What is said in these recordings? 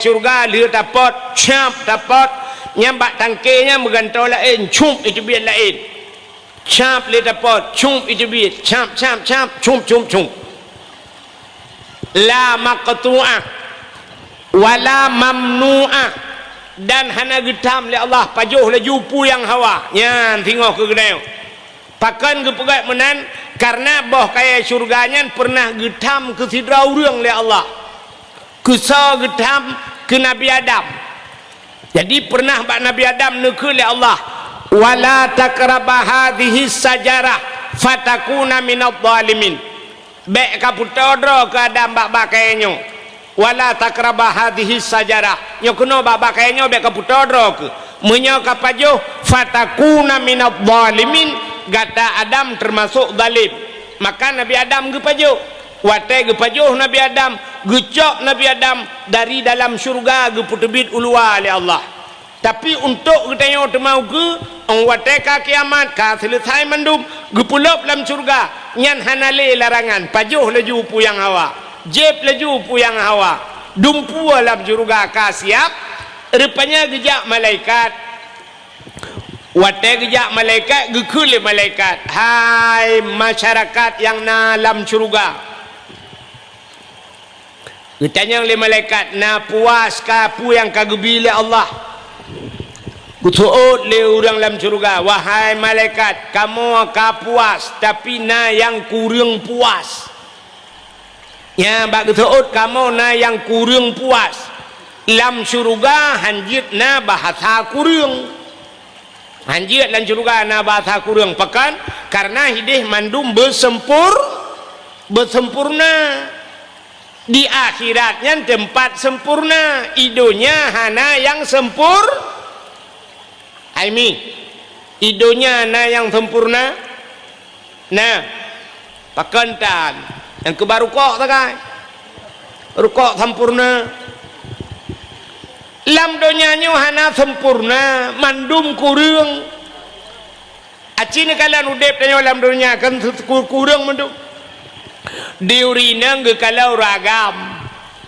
surga dia dapat cap dapat nyambat tangkainya menggantau lain cum itu biar lain cap dia dapat cum itu biar cap cum la maqtu'ah wala mamnu'ah dan hana getam oleh Allah pajuh laju puyang hawa nyan tengok ke gedai pakan ke pegat menan karena boh kaya surganya pernah getam ke sidra urang oleh Allah kesal getam ke Nabi Adam jadi pernah bak Nabi Adam nekul oleh Allah wala takraba hadhihi sajarah fatakuna minadh dhalimin baik kaputodro ke Adam bak bakainya wala takraba hadhihi sajarah nyo kena bak bakainya baik kaputodro ke menyo kapajo fatakuna minadh dhalimin gata Adam termasuk zalim maka Nabi Adam gepajo watai gepajo Nabi Adam gecok Nabi Adam dari dalam syurga geputebit ulua oleh Allah tapi untuk kita mau ke watai ka kiamat ka selesai mandum gepulop dalam syurga nyan hanale larangan pajuh laju puyang hawa jeb laju puyang hawa dumpu dalam syurga ka siap rupanya gejak malaikat watai gejak malaikat gekul malaikat hai masyarakat yang dalam syurga ditanya oleh malaikat na puas kapu yang kagebila Allah kutuut le orang dalam syurga wahai malaikat kamu kapuas tapi na yang kurang puas ya bak kutuut kamu na yang kurang puas dalam syurga hanjit na bahasa kurang hanjit dalam syurga na bahasa kurang pekan karena hidih mandum bersempurna di akhiratnya tempat sempurna idonya hana yang idonya hana yang sempurna nah pakantan yang kebarukok takai rukok sempurna lam donyanya hana sempurna mandum kurang acini kalian udep tanya lam donya kan kurang mandum diurinang ke kalau ragam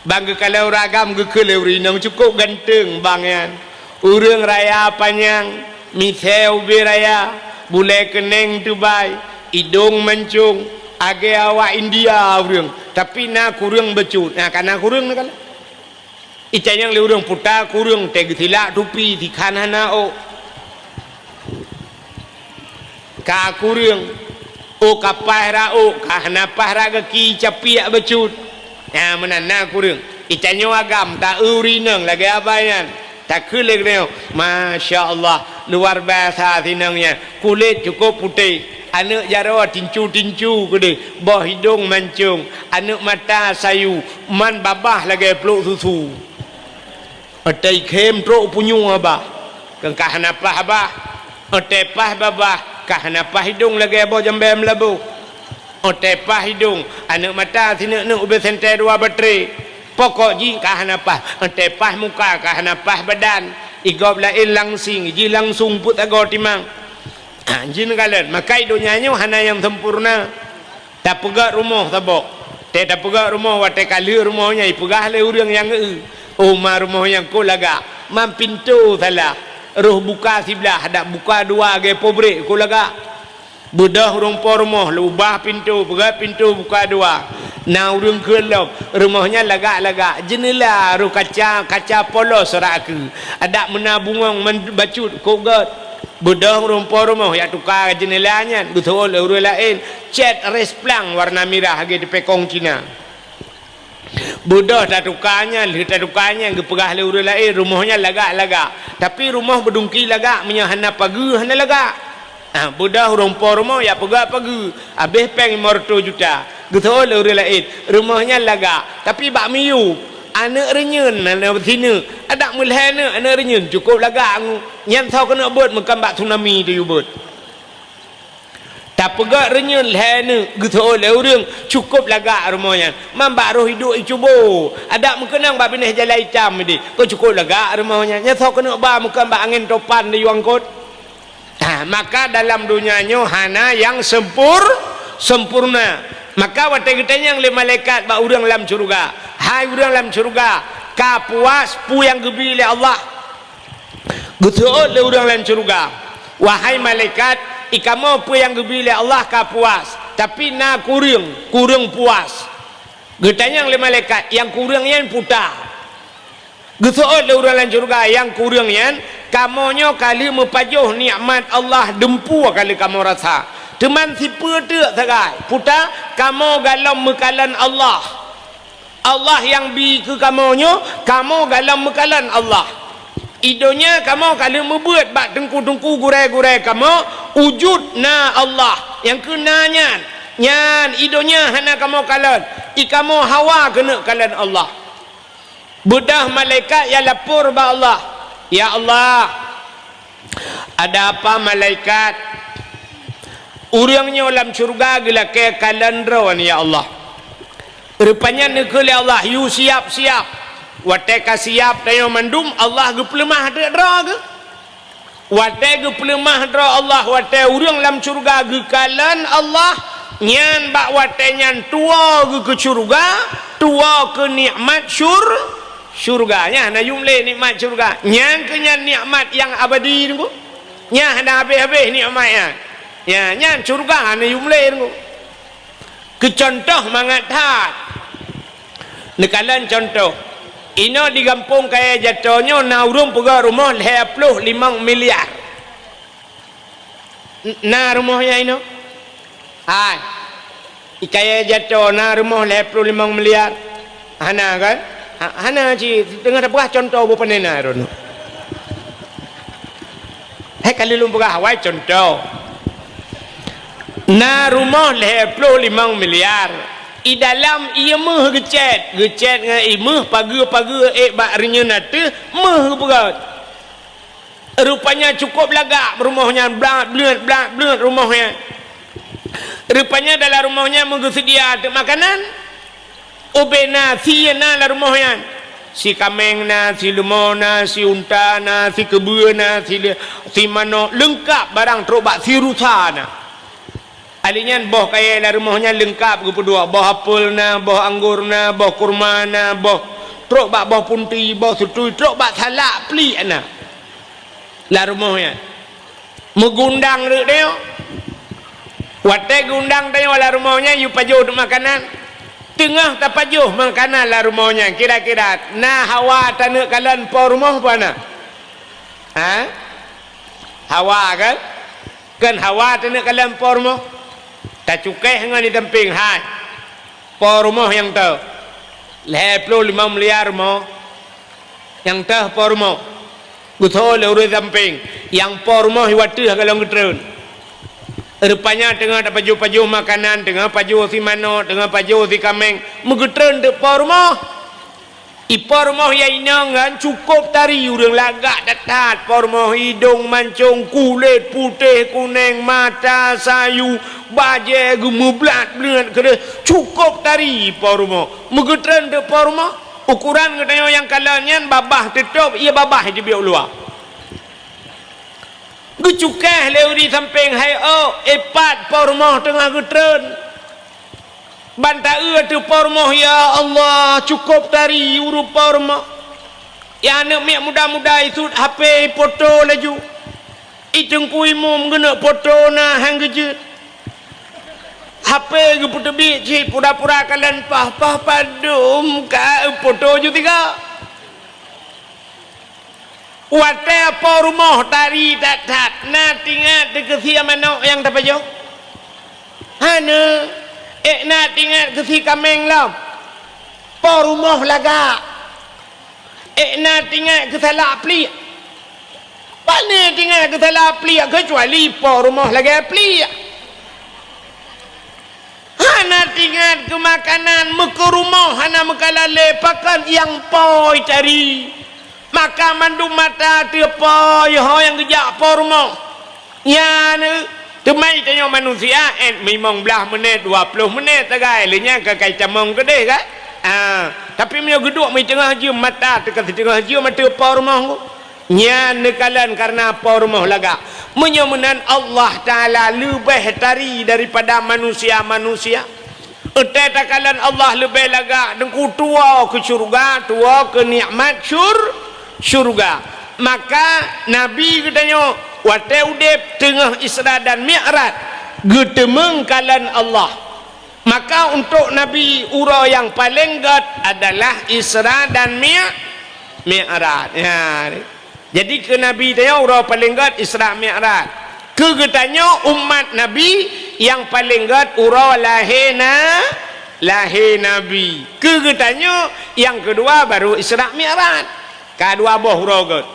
bang ke kalau ragam ke urinang cukup ganteng bang yan urang raya panjang miseu beraya bule keneng tubai hidung mencung age awak India urang tapi na kurang becut nah karena kurang na kala itanyang le urang puta kurang teg tilak tupi di kanana o ka kurang o kapahra o kahna pahra ki capiak becut ya menana kurang itanyo agam tak urinang lagi abayan tak kulit dia Masya Allah luar biasa tinangnya kulit cukup putih anak jarawa tincu gede bawah hidung mancung anak mata sayu man babah lagi peluk susu atai kem trok punyu abah kahna pah abah atai pah babah kahna pah hidung lagi abo jambem labu otepah hidung anak mata sini nak ubah sentai dua bateri pokok ji kahna pah otepah muka kahna pah badan igop lain langsing ji langsung put agor timang jin kalian maka hidungnya hana yang sempurna tak pegak rumah tabok tak pegak rumah watai kali rumahnya ipegah le urang yang rumah yang ko laga mam pintu salah roh buka sebelah ada buka dua ge pobrek ko laga bedah rumpah rumah lubah pintu pegat pintu buka dua na urang kelop rumahnya lagak jendela ru kaca polos raku ada menabungang bacut ko gat bedah rumpah rumah ya tukar jendelanya betul urang lain cat resplang warna merah ge di pekong Cina bodoh tak tukanya yang gepegah le urang lain rumahnya lagak tapi rumah berdungki lagak menyahana pagi hana lagak bodoh rumpah rumah ya pegak pagi habis peng 500 juta betul le urang lain rumahnya lagak tapi bak miu anak renyun na sini ada mulhana anak renyun cukup lagak nyam tau kena buat makan bak tsunami tu buat tak pegak renyun lehana gitu oleh orang cukup lagak rumahnya mambak roh hidup cubo ada mengenang bak bineh jalan hitam ni kau cukup lagak rumahnya nyatau kena ba mukan bak angin topan di wangkot maka dalam dunianya hana yang sempurna maka watai kita yang le malaikat bak urang dalam syurga hai urang dalam syurga ka puas pu yang gebi oleh Allah getuot le urang dalam syurga. Wahai malaikat, ikamo pu yang gebi oleh Allah ka puas, tapi na kurang puas. Getanyang le malaikat yang kurang yan putar. Getuot le urang dalam syurga yang kurang yan kamonyo kali mepajuh nikmat Allah dempu kali kamu rasa. Teman si pedek sagai putar kamu galam mekalan Allah. Allah yang bi ke kamonyo, kamu galam mekalan Allah. Idonya kamu kalau membuat bak tengku-tengku gurai-gurai kamu wujud na Allah yang kenanya nyan idonya hana kamu kalan ikamu hawa kena kalan Allah. Bedah malaikat yang lapor ba Allah, ya Allah, ada apa malaikat urangnya dalam syurga gila ke kalan rawan ya Allah. Rupanya negeri Allah you siap-siap watai ka siap tayo mandum Allah ge pelemah ada dra ke watai ge pelemah dra Allah watai urang dalam syurga ge kalan Allah nyan bak watai nyan tua ge ke syurga tua ke nikmat syurganya na jumle nikmat syurga nyan ke nyan nikmat yang abadi niku nya ada habis-habis nikmatnya ya nyan syurga na jumle niku ke contoh mangathat nekalan contoh ino di kampung kaya jatuhnya na urung pega rumah 25 miliar na rumahnya ino hai kaya jatuh na rumah 25 miliar hana kan hana ci dengar apa contoh bu panena rono hai kali lu pega hawai contoh na rumah 25 miliar i dalam ia meh gecet dengan imeh paga-paga bak renyana tu meh berat rupanya cukup lagak rumahnya blak rumahnya rupanya dalam rumahnya mengsedia ada makanan obena si na dalam rumahnya si kameng na si lemau na si unta na si kebun na si manok lengkap barang terobak si rusa na alinya boh kaya lah rumahnya lengkap ke kedua boh apel na boh anggur na boh kurma na boh truk bak boh punti boh sutui truk bak salak pelik na lah rumahnya megundang dek dia watai gundang tanya lah rumahnya you pajuh makanan tengah tak pajuh makanan lah rumahnya kira-kira na hawa tanah kalian po rumah apa na ha hawa kan hawa tanah kalian po rumah tak cukai hanya di temping hai po rumah yang tu 25 miliar rumah yang tu po rumah betul le urus temping yang po rumah hiwatu kalau ngetren rupanya tengah tak paju-paju makanan tengah paju si mano tengah paju si kameng mengetren de po rumah ipo rumah yang inang kan cukup tari urang lagak datat po rumah hidung mancung kulit putih kuning mata sayu baje gemublat belat kena cukup tari po rumah mengetren de po rumah ukuran katanya yang kalanya babah tutup ia babah di biar luar gecukah leu di samping hai epat po rumah tengah getren banta tu po rumah ya Allah cukup tari urup po rumah ya anak mek muda-muda itu HP foto laju itengku imum gena foto na hang geje HP ke putebi cik pura-pura kalian pah padum ka foto ju tiga wate apa rumah tari dat na tingat dekesi manok yang dapat jo hana na tingat kesi kameng lam po rumah laga na tingat kesalah pli pane tingat kesalah pli kecuali po rumah laga pli hana tinggal ke makanan muka rumah hana mekalale pakan yang poi cari maka mandu mata tu poi ho yang kejak po rumah ya ne temai tanya manusia memang belah menit 20 menit tagai lenya ke kai camong ke deh kan tapi dia geduk mai tengah je mata tekan tengah je mata po rumah ku nya nekalan karena po rumah laga menyemenan Allah Ta'ala lebih tari daripada manusia-manusia Utai takalan Allah lebih lagak dengku tua ke syurga, tua ke nikmat syurga. Maka Nabi katanya watai udip tengah Isra dan Mi'raj getemeng kalan Allah. Maka untuk Nabi ura yang paling gat adalah Isra dan Mi'raj. Ya. Jadi ke Nabi tanya ura paling gat Isra Mi'raj. Kegetanya umat Nabi yang paling gat ura lahir Nabi. Kegetanya yang kedua baru Isra Mi'raj. Kedua boh ura gat.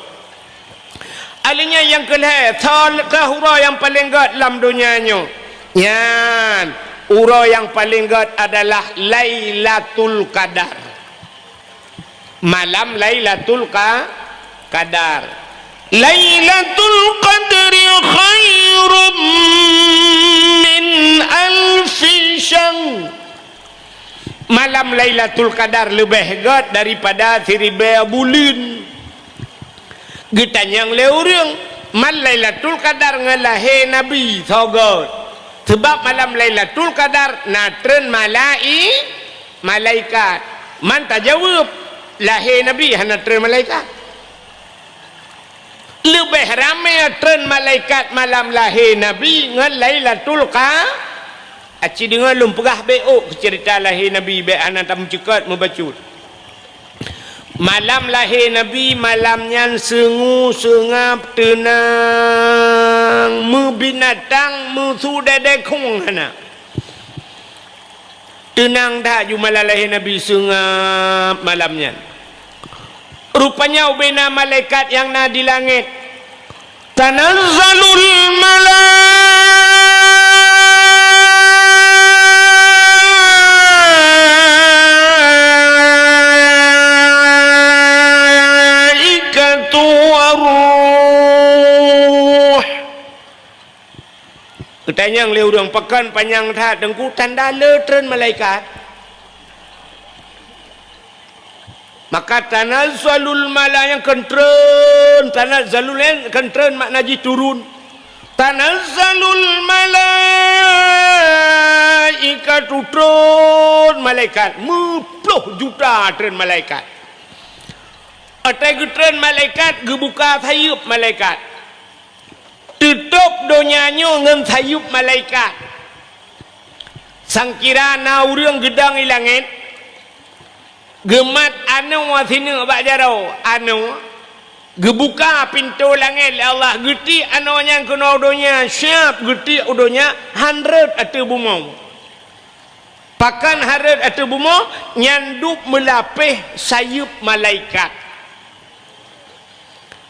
Alinya yang kelih ke ura yang paling gat dalam dunianya. Yan, ura yang paling gat adalah Lailatul Qadar. Malam Lailatul Qadar. Lailatul Qadri khairum min alfi syahr. Malam Lailatul Qadar lebih gat daripada 1000 bulan. Getanyang leurang mal Lailatul Qadar ngalahir Nabi thogot. Sebab malam Lailatul Qadar natren malaikat. Man tak jawab lahir Nabi hana tren malaikat. Lebih ramai tren malaikat malam lahir Nabi ngan Lailatul Qadar. Aci dengar lum pegah beok cerita lahir Nabi be anak tam cekat membacut. Malam lahir Nabi malamnya sengu sengap tenang binatang sudah dekung hana tenang dah ju malam lahir Nabi sengap malamnya. Rupanya ubena malaikat yang na di langit tanazzalul Ketanyang leurang pekan panjang tak dengku tanda letren malaikat. Maka tanazzalul yang kentren, tanazzalul yang kentren makna ji turun. Tanazzalul malaikatu turun malaikat 10 juta tren malaikat. Atai getren malaikat gebuka thayup malaikat. Tutup donyanya dengan sayup malaikat. Sangkira na urang gedang ilangit. Gemat anu sini bak jarau. Anu gebuka pintu langit Allah geti anu yang kena udonya siap geti udonya 100 atau bumau. Pakan 100 atau bumau nyandup melapih sayup malaikat.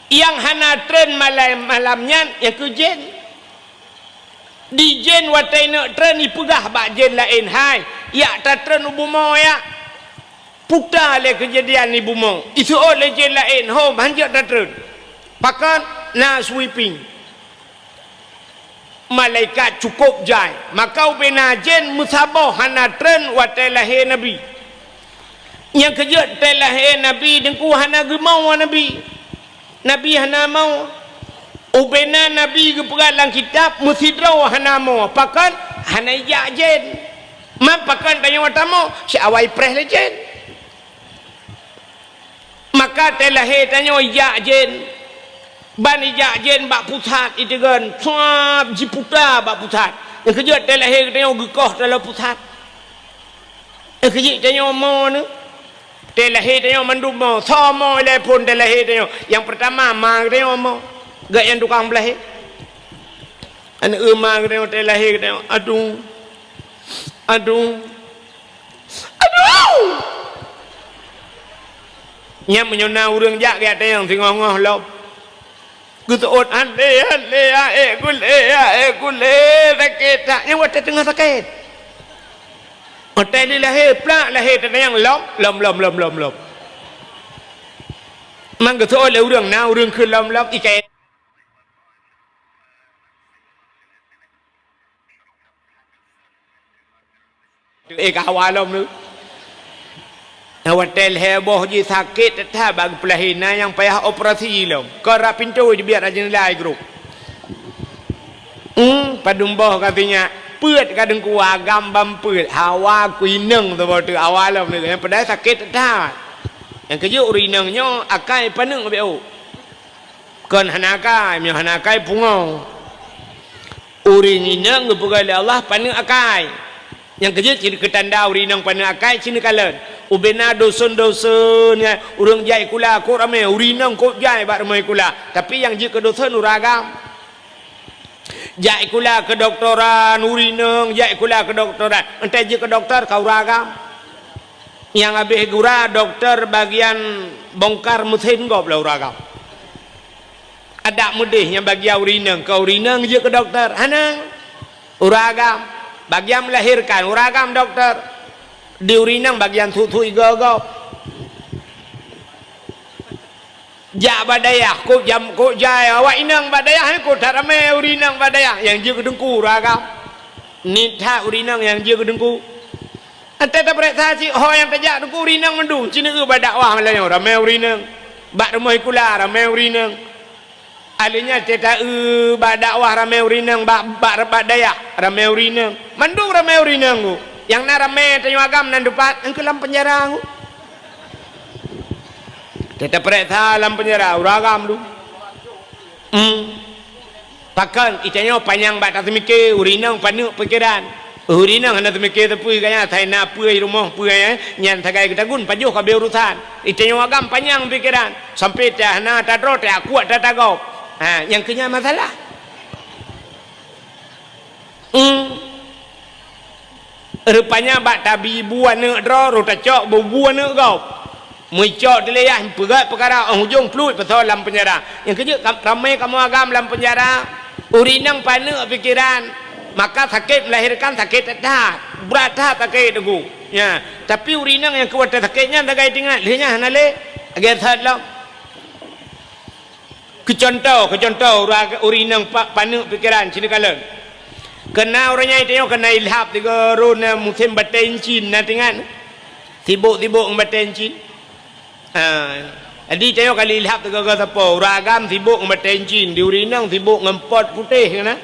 Yang hana tren malamnya yang ke jen di jen watai nak tren ipegah bak jen lain hai ya ta tren ubumo ya putar le kejadian ni bumo itu oleh jen lain hom hanjak ta tren pakan na sweeping malaikat cukup jai maka ubena jen musabah hana tren watai lahir Nabi yang kejut tai lahir Nabi dengku hana gemau Nabi Nabi hana mau ubena Nabi ke peralang kitab musidraw hana mau pakan hana ijak jen ma pakan tanya watamo si awai preh lejen maka telah tanya ijak jen ban ijak jen bak pusat itu kan suap jiputa bak pusat yang kejut telah tanya gekoh dalam pusat yang kejut tanya mau ni telah tanya mandumo sama le pun telah tanya yang pertama mang tanya mau gak yang tukang belah anak emang tanya telah tanya aduh nya menyona urang jak gak tanya singoh-ngoh lop gutot ande kule sakit tak nya wat tengah sakit hotel ni lahir plak lahir tanya yang lom mang ke soal urang na urang ke lom ikai kawalom nu hotel heboh ji sakit tetap bagi pelahina yang payah operasi lom kora pintu biar aja nilai grup padumbah katanya เปื้อนกันดึงกูagam bamput hawa kuineng tu tu awal ni yang pada sakit dah yang kerja urinengnya akai paneng beu kan hanakai mi hanakai pungau urineng bukan Allah paneng akai yang kerja ciri ketanda urineng paneng akai cini kalen ubena dosun-dosun ya urang jai kula ko rame urineng ko jai bak ramai kula tapi yang je ke dosun uragam jai kula ke doktoran urineng jai kula ke doktoran entai je ke doktor kau ragam yang habis gura doktor bagian bongkar mesin gop lah uragam ada mudih yang bagian urineng kau urineng je ke doktor hanang uragam bagian melahirkan uragam doktor di urineng bagian tu igagap ja badayah ko jam ko jaya awak inang badayah ko tarame urineng badayah yang je kedengku uragam nitha urineng yang je kedengku ante ta periksa si ho yang tajak dengku urineng mendu cina ke badakwah malanya rame urineng bak rumah kula rame urineng alinya teta badakwah rame urineng bak badayah rame urineng mendu rame urineng ku yang narame tanyo agam nan dupat engke dalam penjara ku teta periksa dalam penjara uragam lu takkan itanyo panjang bak tak mikir urineng panuk pikiran urineng hana mikir tepi kaya thai na puai rumah puai nyan thagai ketagun pajuh ka urusan itanyo agam panjang pikiran sampai tah na ta dro ta kuat ta tagap yang kenya masalah rupanya bak tabi buan ne dro ro ta cok buan ne gau mui cok dileyah pegat perkara hujung fluid pasal dalam penjara yang kerja ramai kamu agam dalam penjara urineng pane pikiran maka sakit melahirkan sakit dah berat dah sakit tu ya tapi urineng yang kuat sakitnya tagai tinggal lehnya hanale agar sadlam kecontoh urineng pane pikiran sini kalen kena orangnya itu kena ilhap tiga rona musim batencin nanti kan sibuk batencin jadi tayo kali ilhap tiga kata apa ragam sibuk batencin di urineng sibuk ngempot putih kan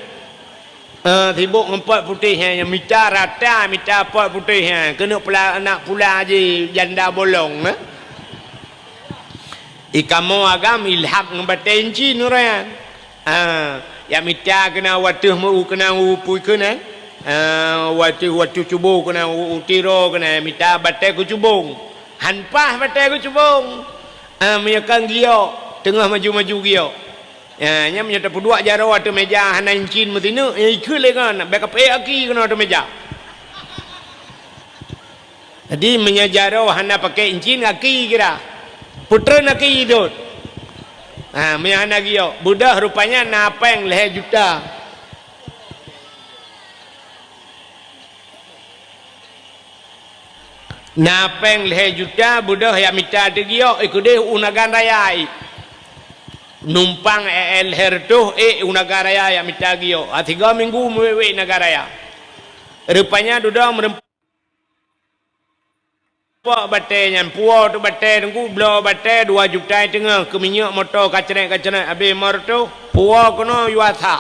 sibuk ngempot putih yang mita rata mita pot putih kena pula anak pula je janda bolong ikamu agam ilhap batencin orang ya mita kena watuh mu kena upui kena watuh cubung kena utiro kena mita batai ku cubung hanpah batai ku cubung meyakan gio tengah maju gio nya menyata pudua jaro atu meja hanan cin mutinu ikut lekan backup aki kena atu meja jadi menyajaro hana pakai incin aki kira putra aki idut menyana gio budak rupanya napeng leher juta napeng leher juta budak yang minta gio ikut unagan raya numpang leher tu unagan raya yang minta gio 3 minggu mewe negara raya rupanya duda merempak batai yang puau tu batai tunggu belo batai 2 juta tengah ke minyak motor kacret habis motor tu puau kono yuasa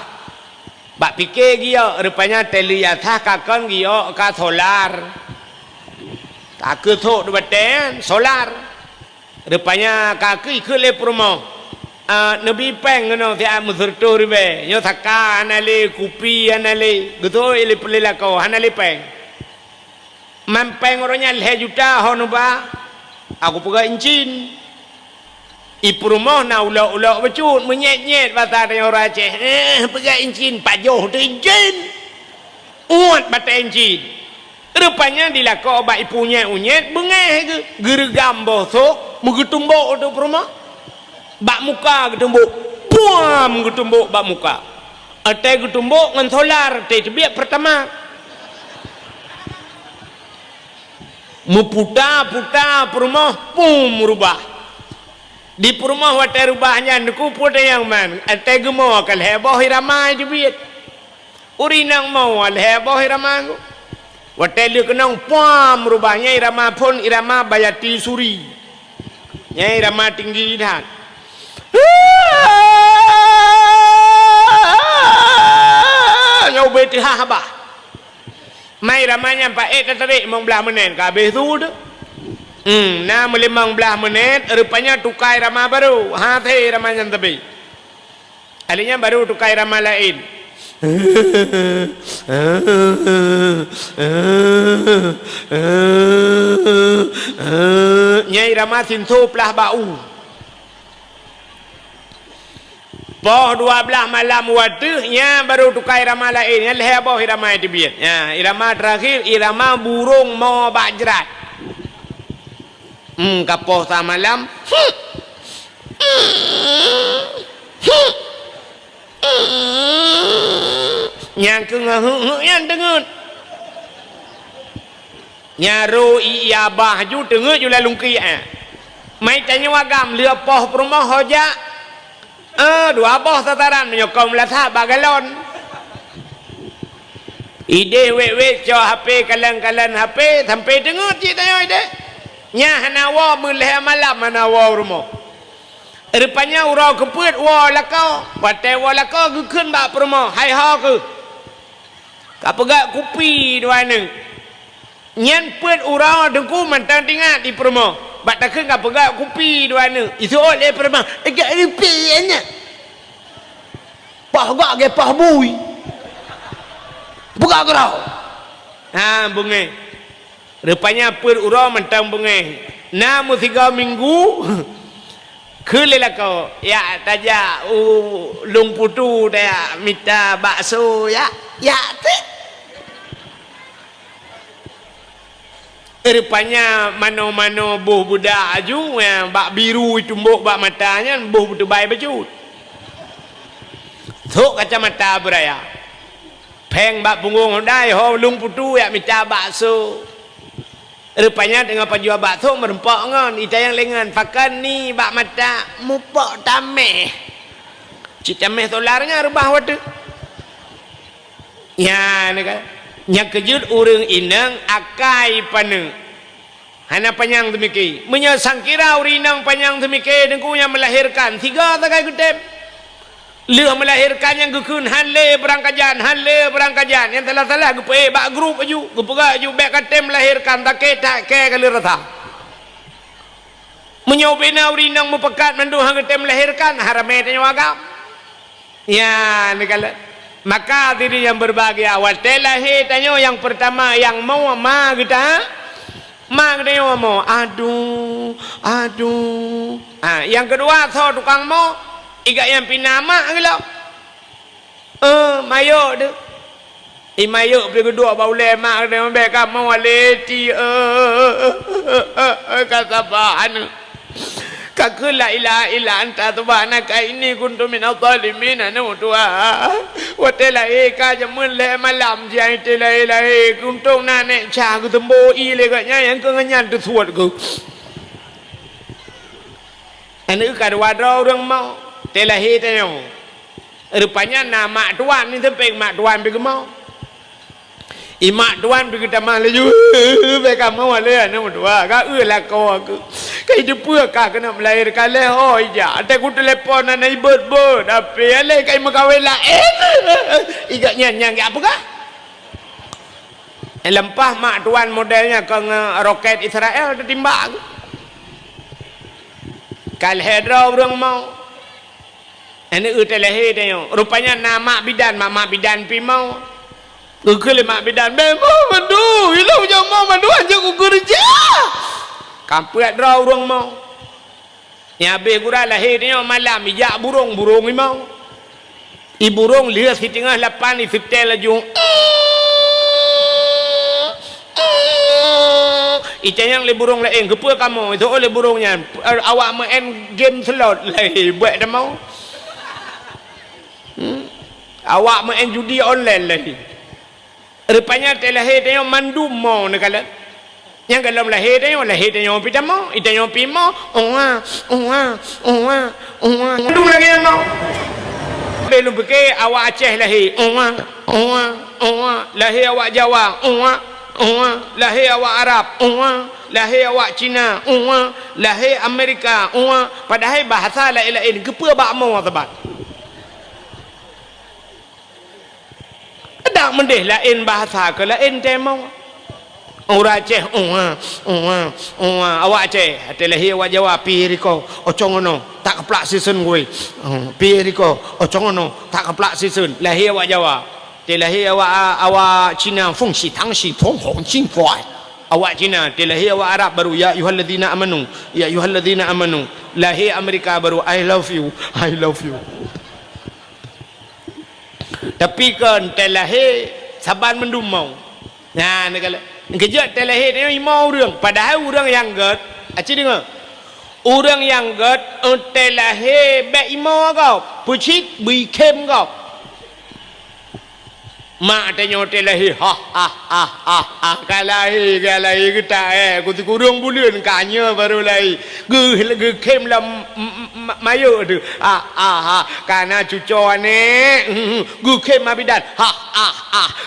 bak fikir dia rupanya teli yasa kakon dia ka solar tak ke thok tu batai solar rupanya kaki ke le promo nabi peng kono dia muzurto ribe yo thaka anale kupi anale gitu ile pelela kau anale peng mampeng orangnya leher juta honuba aku pegang incin ipu rumah na ulak-ulak becut menyet-nyet bata dengan orang Aceh pegang incin pajuh tu incin uat bata incin rupanya dilakau obat ipunya unyet bengeh ke gergam bosok menggetumbuk tu rumah bak muka getumbuk puam getumbuk bak muka atai getumbuk ngan solar teh biak pertama muputa perumah pum rubah di perumah watai rubahnya nuku puta yang man ante gemo kal heboh hiramai dibit urinang mau al heboh hiramang watai lu kenang pum rubahnya irama pun irama bayati suri nya irama tinggi dah nyau beti habah mai ramanya 4 tarik 15 minit ke habis tu dah. Nah 15 menit rupanya tukai rama baru. Hati ramanya tapi. Alinya baru tukai rama lain. Nyai rama sinsu pelah bau. Boh 12 malam waktunya baru tukai irama lain. Yang leher boh irama itu biar. Ya, irama terakhir irama burung mau bajrat. Kapoh sama malam. Yang kengah yang dengar. Nyaru iya bah ju dengar ju lalu kia. Mai tanya wagam lia poh perumah hoja. Dua boh tataran menyokong latah bagalon. Ide wek cho HP kalan HP sampai dengar cik tanya ide. Nya hanawa mulai malam hanawa rumah. Rupanya urau keput wa lakau. Patai wa lakau gukun bak rumah. Hai ha ke. Kapagak kupi dua ni. Nyan put urau dengku mentang tinggal di rumah. Bak takkan kapagak kupi dua ni. Itu oleh rumah. Agak ripiannya. Pah gak ke pah bui. Buka kerau. Bunga. Rupanya put urau mentang bunga. Namu 3 minggu. Kelila kau. Ya taja lung putu dia minta bakso ya. Ya tu. Rupanya mano-mano buh budak aju bak biru itu mbok bak matanya buh betul baik baju. Tok kacamata beraya. Peng bak punggung dai ho lung putu ya minta bakso. Rupanya dengan penjual bakso merempak ngon ita yang lengan pakan ni bak mata mupok tameh. Cik tameh solarnya rubah wadu. Ya ni kan. Yang kejut urang inang akai paneng. Hana panjang demikian. Menyasang kira urinang panjang demikian dengkunya melahirkan 3 takai kutip. Leh melahirkan yang gukun hale berangkajan yang telah gupe bak grup aju gupega aju bek katem melahirkan tak ke kali rata. Menyobena urinang mepekat mandu hang katem melahirkan harame tanya wagam. Ya negala. Maka diri yang berbahagia awal telahi tanya yang pertama yang mau ma kita ma kita mau aduh yang kedua so tukang mau iga yang pinama gelau mayo de mayo pergi kedua baule mak dia membeka mau leti kata bahan Kakul la ilaha illa anta subhanaka inni kuntu minadh dhalimin anu tua watela ka jamun le malam jai tela ilahi kuntung nane cha ku tembo i le ka nya yang ke ngan tu suat ku anu ka wadro urang mau tela he tanyo rupanya nama tuan ni tempeng mak tuan pergi mau imak tuan pergi tamah leju beka mau le anu tua ka la ko aku kai jepua ka kena melahirkan le oh ija ate ku telefon ana ibet-bet ape le kai makawin la iga nyang apa ka lempah mak tuan modelnya ke roket Israel timbang kal hedra urang mau ane utelehe tayo rupanya nama bidan mama bidan pi mau kekele mak bidan memang mandu ilau jang mau mandu aja ku kerja kampret draw urang mau ya be gura lahir ni malam ijak burung ni mau i burung lihat di tengah lapan di setel laju yang le burung lain kepa kamu itu oleh burungnya awak main game slot lai buat dah mau awak main judi online lagi rupanya telahir dia mandu mau nak kala yang dalam lahir dia pitamo itanya pimo mandu lagi yang mau belum pakai awak Aceh lahir lahir awak Jawa lahir awak Arab lahir awak Cina lahir Amerika padahal bahasa lain kepa bak mau tebat Ada mendeh lain bahasa ke lain tema. Orang Aceh, awak Aceh, adalah awak jawab piriko, ocongono, tak keplak season gue, piriko, ocongono, tak keplak season, lahir awak jawab, lahir awak Cina, feng si tang si feng hong jing fuai, awak Cina, lahir awak Arab baru ya yuhalladzina amanu, ya yuhalladzina amanu, lahir Amerika baru I love you, I love you. Tapi kan lahir saban mendumau, nah negara. Kejap terlahir ni lima orang. Padahal orang yang gad, acik dengar. Orang yang gad terlahir baik lima kau. Pucit bikem kau. Mak tanya terlahir, kalahir kita kutu kurung bulan kanya baru lahir. Ge kem lam mayo tu. Karena cucu ni ge kem abidan.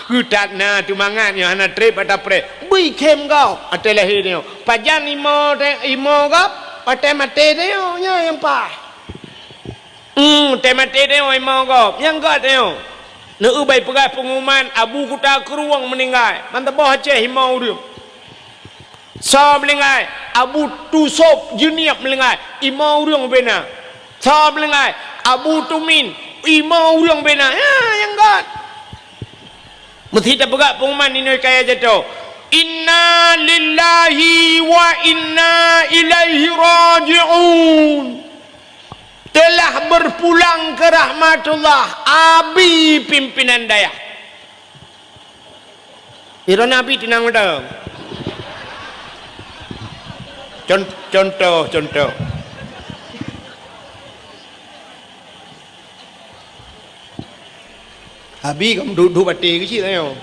Gudat na tu mangan yang hana trip atau pre. Bikem kau terlahir ni. Pajan imo kau. Pakai mati dia yang pa. Temate dia imo kau. Yang gad dia. Neubai pegai pengumuman Abu Kuta Keruang meninggal. Mantap Aceh himau dia. Sa meninggal. Abu Tusop Juniap meninggal. Imau dia bena. Sa meninggal. Abu Tumin imau dia bena. Ya yang gad. Mesti tak pegai pengumuman ini kaya jatuh. Inna lillahi wa inna ilaihi raji'un. Telah berpulang ke rahmatullah Abi pimpinan daya. Ira Nabi tinang dah. Contoh. Abi kamu duduk bati kecil ayo.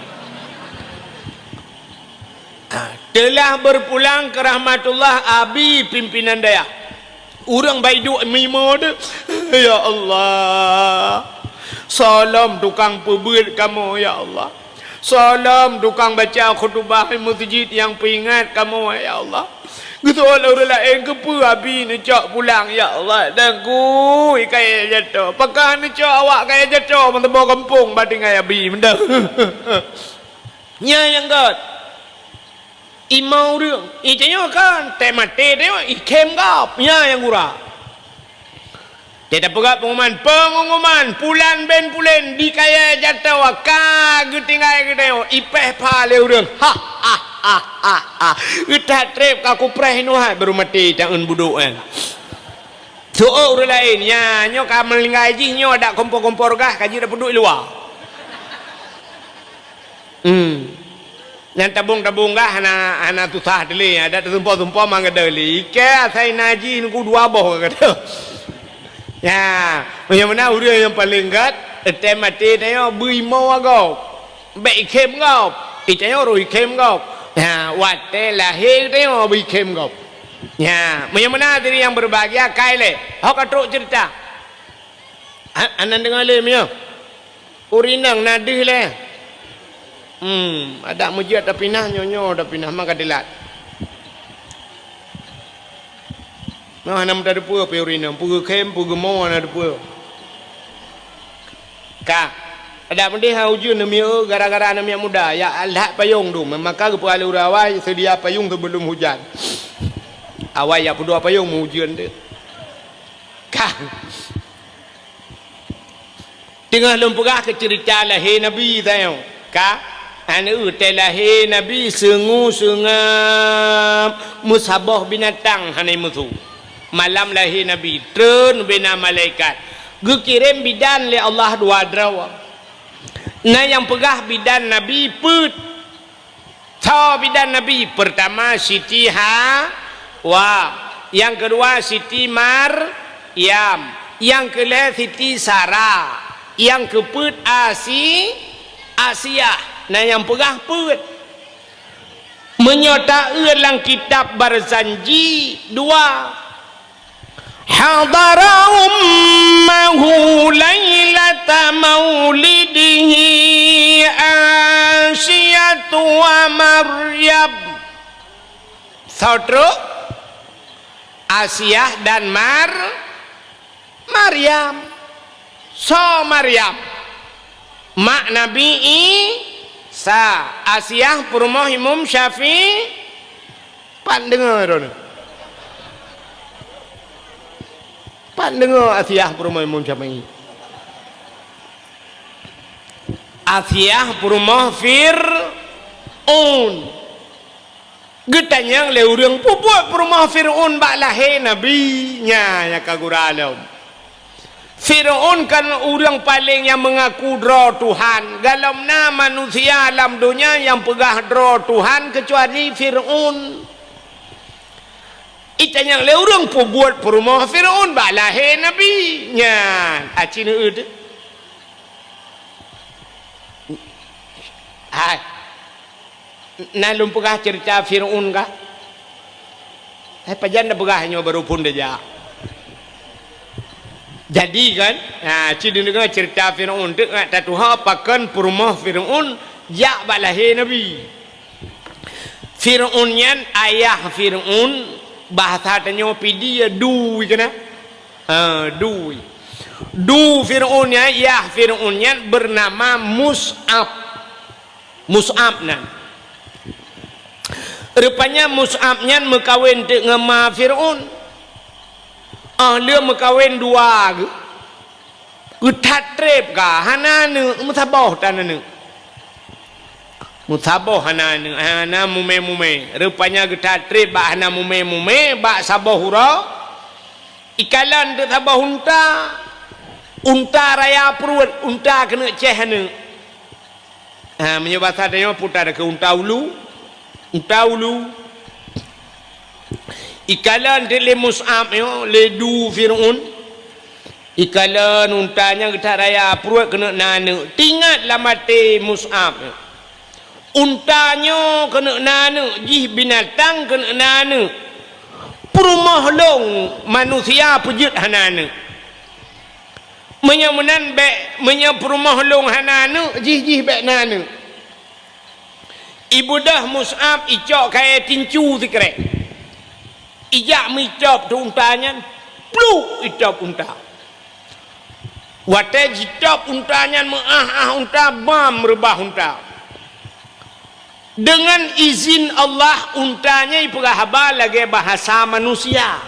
Telah berpulang ke rahmatullah Abi pimpinan daya. Orang baik duk mimo tu. Ya Allah. Salam tukang pebut kamu ya Allah. Salam tukang baca khutbah masjid yang peringat kamu ya Allah. Gitu orang lain ke apa habis ni cak pulang ya Allah. Dan ku kaya jatuh. Pakah ni cak awak kaya jatuh mentebak kampung bading kaya abi benda. Nya yang god. Imau dia, ijanya kan temate dia, ikem kap, ya yang gura. Tidak pegat pengumuman, pulan ben pulen di kaya jatuh, kag tinggal kita, ipeh pale urang, kita trip kaku preh nuhat baru mati jangan buduk kan. So orang lain, ya nyo kamu lingai nyo ada kompor gah, kaji dah penduk luar. Yang tabung gah hana tusah deli ada tumpah mangga deli ke saya naji nunggu dua boh kata ya macam mana udah yang paling gat temate dia bui mau agak baik kem kau itanya roi kem kau ya wate lahir dia bui kem kau ya macam mana diri yang berbahagia kaile hok atuk cerita anan dengar le mio urinang nadih le ada mujud tapi nah nyonyo tapi nah maka dilat. Nah nam ada pua peurina, pua kem, pua mo ada pua. Ka, ada mendih hujun nami gara-gara nami muda, ya Allah payung tu, maka kepala urawai sedia payung sebelum hujan. Awai ya pudua payung hujan tu. Ka. Tengah lempegah ke cerita lahir Nabi tahu. Ka anu telahir Nabi sengam musabah binatang hanai musuh malam lahir Nabi turun bina malaikat gekirim bidan le Allah dua drawa nah yang pegah bidan Nabi put tahu bidan Nabi pertama Siti Hawa yang kedua Siti Maryam yang ketiga Siti Sarah yang keput Asia. Nah yang pegah put menyota dalam kitab Barzanji 2 hadara ummahu lailata maulidihi Asyatu wa Maryam saudara Asyah dan Maryam so Maryam mak Nabi Isa, Asiyah perumah Imam Syafi'i. Pan dengar tu. Pan dengar Asiyah perumah Imam Syafi'i. Asiyah perumah Fir'aun. Getanya le urang pupuat perumah Fir'aun bak lahir Nabi nya ya kaguralam. Fir'aun kan orang paling yang mengaku dra Tuhan. Galamna manusia alam dunia yang pegah dra Tuhan kecuali Fir'aun. Itanya le urang pubuat perumah Fir'aun bak lahir Nabi nya. Acina ud. Hai. Nalum pegah cerita Fir'aun kah? Hai pajan dah pegahnya baru pun dah. Jadi kan, ciri dengar cerita Fir'aun tu tak Tuhan pakan perumah Fir'aun jak bak lahir Nabi. Fir'aun nyan ayah Fir'aun bahasa tanya pidi ya dui kena. Dui. Du Fir'aun nya ayah Fir'aun nyan bernama Mus'ab. Mus'ab nan. Rupanya Mus'ab nyan mekawin dengan ma Fir'aun. Dia mekawin dua ke. Utat trep ka hana ne mutabah tanane. Mutabah hana ne hana mume. Rupanya getat trep ba hana mume ba sabah hura. Ikalan tu sabah unta. Unta raya perut, unta kena ceh ne. Menyebasa dia putar ke unta ulu. Unta ulu. Ikalan dia le Mus'ab yo le du Fir'aun. Ikalan untanya getar raya perut kena nana. Tingatlah mati Mus'ab. Untanya kena nana, jih binatang kena nana. Perumah long manusia pejut hanana. Menyamunan bek menya perumah long hanana, jih bek nana. Ibu dah Mus'ab icok kaya tincu sikrek. Ijak micop tu untanya, pluk icop unta. Wate jicop untanya unta bam rebah unta. Dengan izin Allah untanya iperahaba lagi bahasa manusia.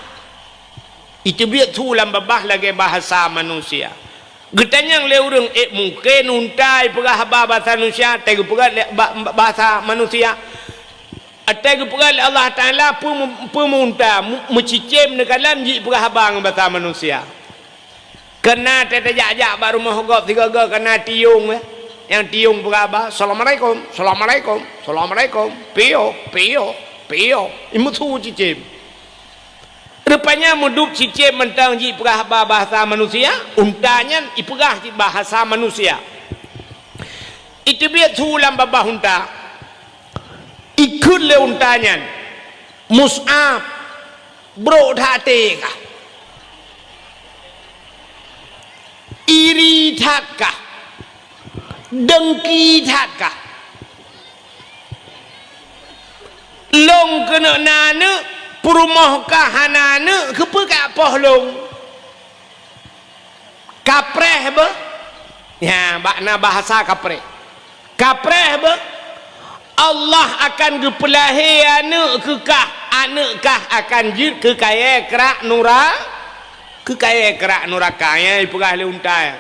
Itu biar tu lambah lagi bahasa manusia. Getanya le urang mungkin unta iperahaba bahasa manusia, tegu bahasa manusia. Atai kepegal Allah Ta'ala pemunta mencicim nekalan ji perhabang bahasa manusia. Kena tetajak-jak baru mahogop tiga kena tiung yang tiung perhabang. Assalamualaikum, Assalamualaikum, Assalamualaikum. Pio. Imu tu cicim. Rupanya mudup cicim mentang ji perhabang bahasa manusia. Untanya iperah ji bahasa manusia. Itu biar tulang babah unta. Ikut le untanya Mus'ab bro hati kah, iri tak kah, dengki tak kah, long kena nana perumah kah hanana kepekak pohlong kapreh be ya makna bahasa kapreh Allah akan gepelahi anak kah akan jid ke kaya kerak nuraka ya ipurah le unta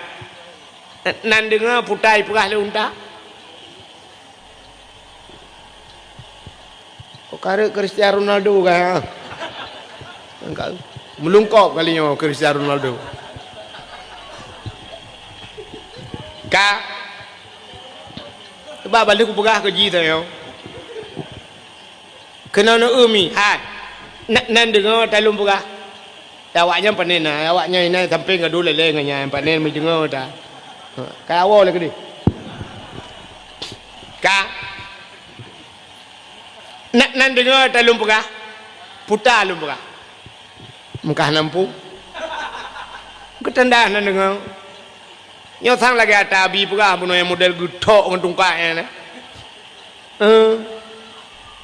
nan dengar putai ipurah le unta kare Cristiano Ronaldo kah engkau melungkop kalinya Cristiano Ronaldo ka ba balik pegah ke ji tayo kena no umi hai nan dengar talum pegah awaknya panen awaknya ini sampai ngadu lele nganya panen mi dengar ta ka awo le kedi ka nan dengar talum pegah puta lum pegah mukah nampu ketanda nan dengar Nyo sang lagi ada abi pegah puno yang model gutok ngantung kaya na.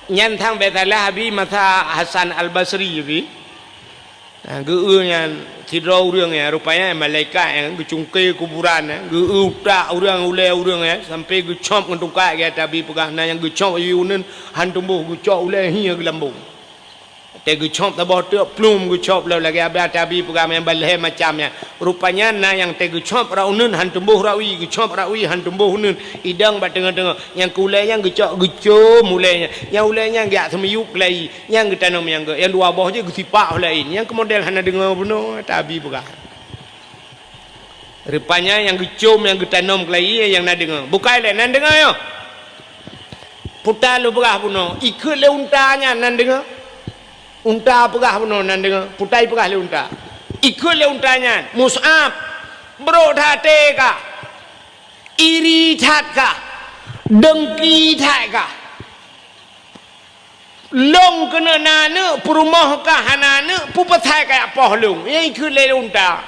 Nyan thang betalah abi masa Hasan Al Basri bi. Geurnya tidur orang ya, rupanya malaikat yang gecungkir kuburan ya, geutak orang ulai orang ya, sampai gecop ngetukak ya, tapi pegahna yang gecop yunen hantumbuh gecop ulai hingga gelambung. Te gecop tabah tu plum gecop lalu lagi abah tapi pegah yang balai macamnya. Rupanya na yang te gecop raunen hantumbuh rawi, gecop rawi hantumbuh nun, idang bat tengah-tengah. Yang kulai yang gecop mulainya, yang ulainya gak semiyuk lagi, yang getanam yang dua bawah je gesipak lain. Yang kemodel hana dengar benar tapi pegah. Rupanya yang gecom yang getanam lagi yang nak dengar. Bukan lain nak dengar yo. Putar lu pegah benar. Ikut le untanya nak dengar. Unta pegah benar nan dengar putai pegah le unta ikut le untanya Mus'ab bro thate ka iri that ka dengki that ka long kena nana perumah ka hanana pupatai ka apoh long yang ikut le unta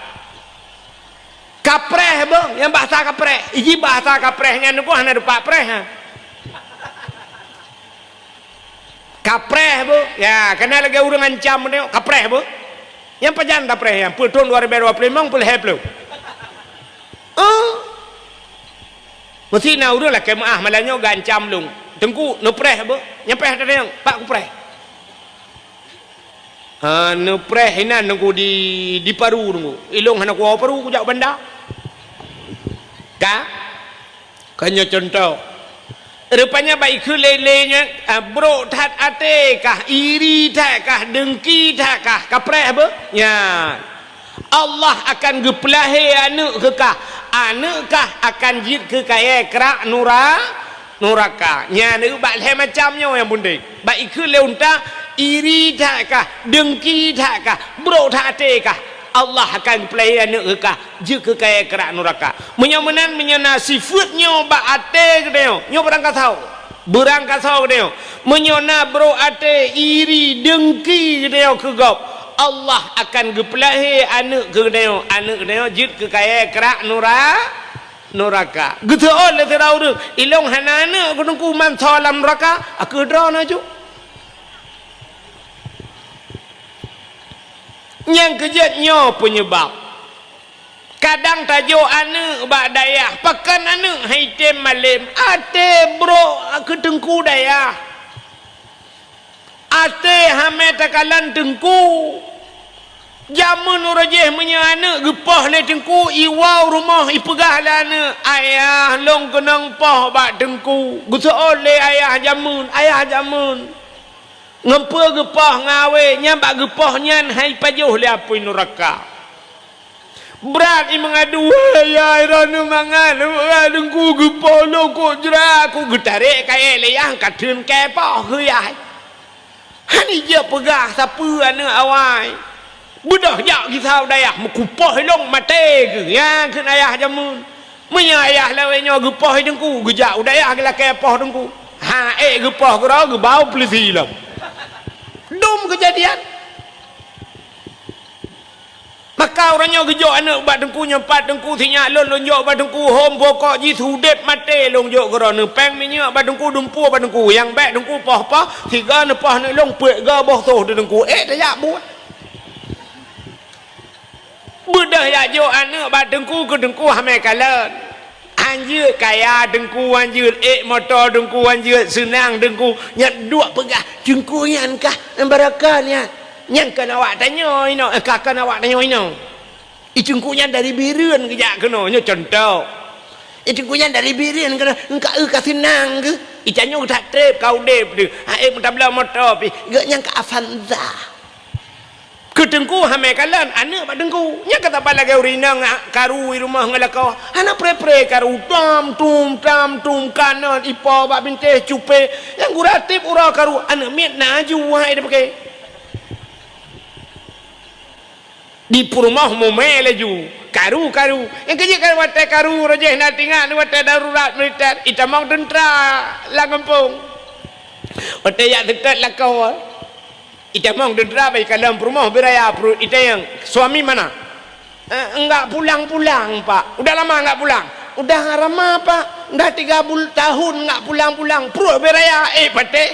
kapreh bang yang bahasa kapreh iki bahasa kaprehnya nuku hana depak preh ha kapreh bu, ya kena lagi orang ancam ni kapreh bu, yang pajan kapreh yang pulton 2025 pul heplo, mesti na orang lah kemah malahnya gancam lung, tengku nupreh bu, yang preh tadi yang pak kupreh, nupreh ina nunggu di paru nunggu, ilung hana kuah paru kujak benda, kanya contoh. Rupanya baik lelenya bro that ate kah iri tak kah dengki tak kah kapreh apa ya Allah akan geplahe anu ke kah anu kah akan jid ke kaya kerak nuraka nya nu bak le macamnya yang bunding baik leunta iri tak kah dengki tak kah bro that ate kah Allah akan pelai anak kekah jika kaya kerak neraka menyomenan menyana sifatnya ba ate gedeo nyo berangkat tahu gedeo menyona bro ate iri dengki gedeo kegop Allah akan gepelahi anak gedeo jika kaya kerak neraka gitu oleh terau ilong hanana gunungku man salam neraka aku drona ju yang kejatnya penyebab kadang tajuk ane bak dayah pakan ane haitem malim ate bro ketengku dayah ate hame takalan tengku jamun urajih punya ane gepah le tengku iwau rumah ipegah lah ane ayah long kenang pah bak tengku gusa oleh ayah jamun ngempa gepah ngawe nyambak gepah nyan hai pajuh le apui neraka berat i mengadu ya iranu mangan dengku gepah lo ko jera aku getarik kaya le yang kadeun kepah ke ya hani je pegah siapa anu awai budah jak kisau dayah mekupah long mate ke ya ke ayah jamun menya ayah lawe nyo gepah dengku gejak udayah ke kepah dengku gepah kera gebau pelisi lah dum kejadian maka orangnya gejok anak bat dengku nyempat dengku sinyak lonjok bat dengku hom pokok ji sudep mate lonjok kerana peng minyak bat dengku dumpu bat dengku yang baik dengku pah tiga nepah ni long pek ga boh toh dengku dayak buat budah ya jo anak bat dengku ke dengku hame kalan anjir kaya dengku anjir motor dengku anjir senang dengku nyak dua pegah dengku nyan kah barakahnya nyan kan awak tanya ino kakak awak tanya ino dengku nyan dari bireun ke jak kena nya contoh dengku nyan dari bireun kena engka ka senang ke icanyo tak trip kau dep de mutabla motor pi ge nyan ka Avanza kedengku hame kalan anak bak dengku nya kata bala ge urina karu rumah ngalakau anak pre karu tam tum kanan ipo bak binteh cupe yang guratip ura karu anak miet naju wahai de pakai di rumah momele ju karu yang kerja karu wate karu rajeh na tinggal ni wate darurat militer itamang tentera la kampung wate ya dekat lakau itamang dendra baik dalam rumah beraya ita yang suami mana enggak pulang pak udah lama enggak pulang udah lama pak udah 3 tahun enggak pulang pro beraya pate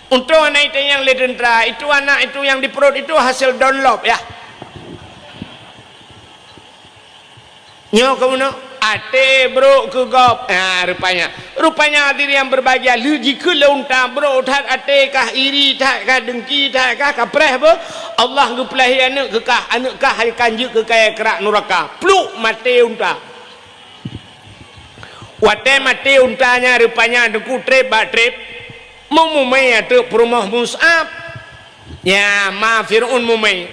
Untuk anak itu yang ledentera, itu anak itu yang di perut itu hasil download ya. Nyo kamu no, ate bro ke gop. Rupanya diri yang berbahagia. Lu jika leunta bro tat ate kah iri tat kah dengki tat kah kapreh bo. Allah ngepelahi anak kah hari kanjuk ke kaya kerak neraka. Pluk mati unta. Wate mati untanya rupanya deku trip ba trip. Memumai atu perumah Mus'ab. Ya ma Fir'un mumai.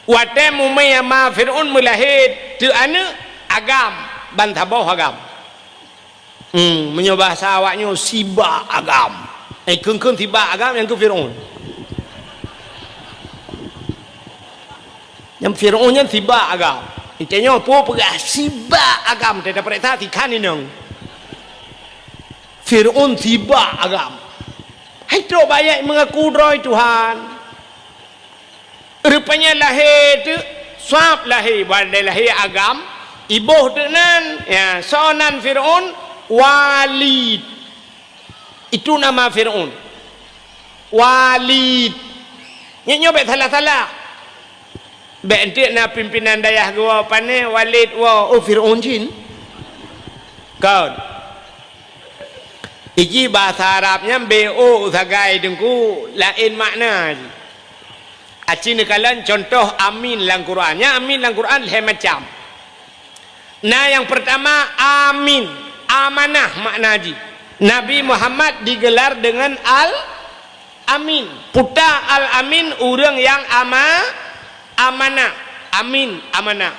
Wate mumai ma Fir'un melahir tu anak agam bantaboh agam. Menyoba sawaknya siba agam. Kengkeng tiba agam yang ke Fir'un. Yang Fir'unnya tiba agam. Itanya apa pegah siba agam tidak perintah tikan ini. Fir'un tiba agam. Hai tu banyak mengaku roy Tuhan. Rupanya lahir tu swab lahir badai lahir agam. Ibuh tu nan ya sonan Fir'un Walid. Itu nama Fir'un. Walid. Nyobek salah-salah. Bentik na pimpinan dayah gua pane Walid wa Fir'un jin. Kau Iji bahasa Arabnya BO sagai dengku lain makna. Aci nekalan contoh amin dalam Qurannya, amin dalam Quran lain macam. Nah yang pertama amin, amanah makna ji. Nabi Muhammad digelar dengan al-amin. Puta al-amin orang yang amanah. Amin, amanah.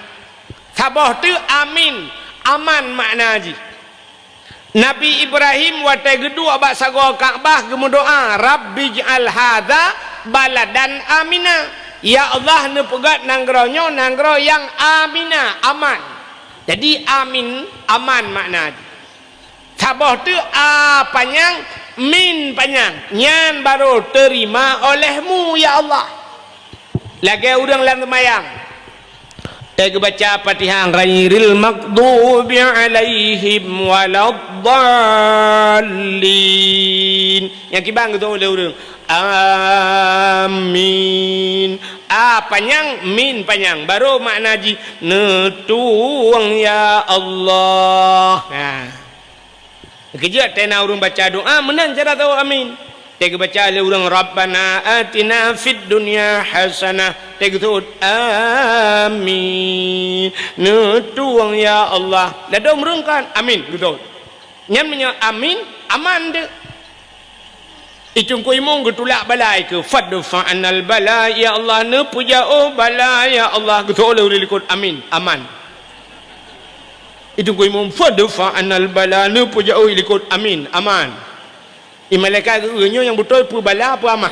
Sabah tu amin, aman makna ji. Nabi Ibrahim waktu kedua abak sago Ka'bah gemudoa Rabbi j'al hadza baladan amina. Ya Allah nepegat nanggronya nanggro yang amina, aman. Jadi amin, aman makna. Sabah tu a panjang, min panjang. Nyan baru terima olehmu ya Allah. Lagi orang lain semayang. Saya baca Fatihah ghairil maghdubi alaihim waladdallin. Yang kibang gitu oleh orang. Amin. Panjang, min panjang. Baru makna ji netuang ya Allah. Kejap tena orang baca doa menang cara tahu amin. Tega baca oleh orang Rabbana atina fid dunya hasanah. Tega tu amin. Netuang ya Allah. Dah dong merungkan amin gitu. Nyamnya amin aman de. Icung ko imong getulak balai ke fadfa anal bala ya Allah ne puja oh bala ya Allah gitu oleh likut amin aman. Icung ko imong fadfa anal bala ne puja oh likut amin aman. Malaikat kerenyo yang betul pu bala pu aman.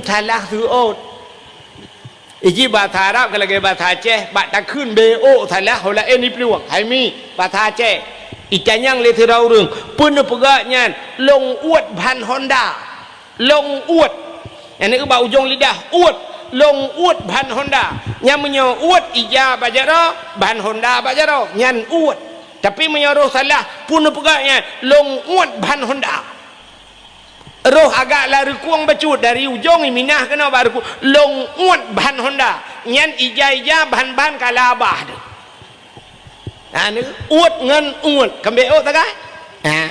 Salah tu ot. Iji bahasa Arab kalau bahasa Aceh bak tak kun BO salah hola ni peluang. Hai mi bahasa Aceh. Ikan yang le thira urang pun pegaknya long uat ban Honda. Long uat. Yang ni ba ujung lidah uat. Long uat ban Honda. Yang menyo uat ija bajaro ban Honda bajaro nyan uat. Tapi menyoruh salah pun pegaknya long uat ban Honda. Roh agak lari kuang bacut dari ujung minah kena baru long uat ban Honda. Nyan ija ban kalabah tu. Ni uat ngan uat kambe o tagai.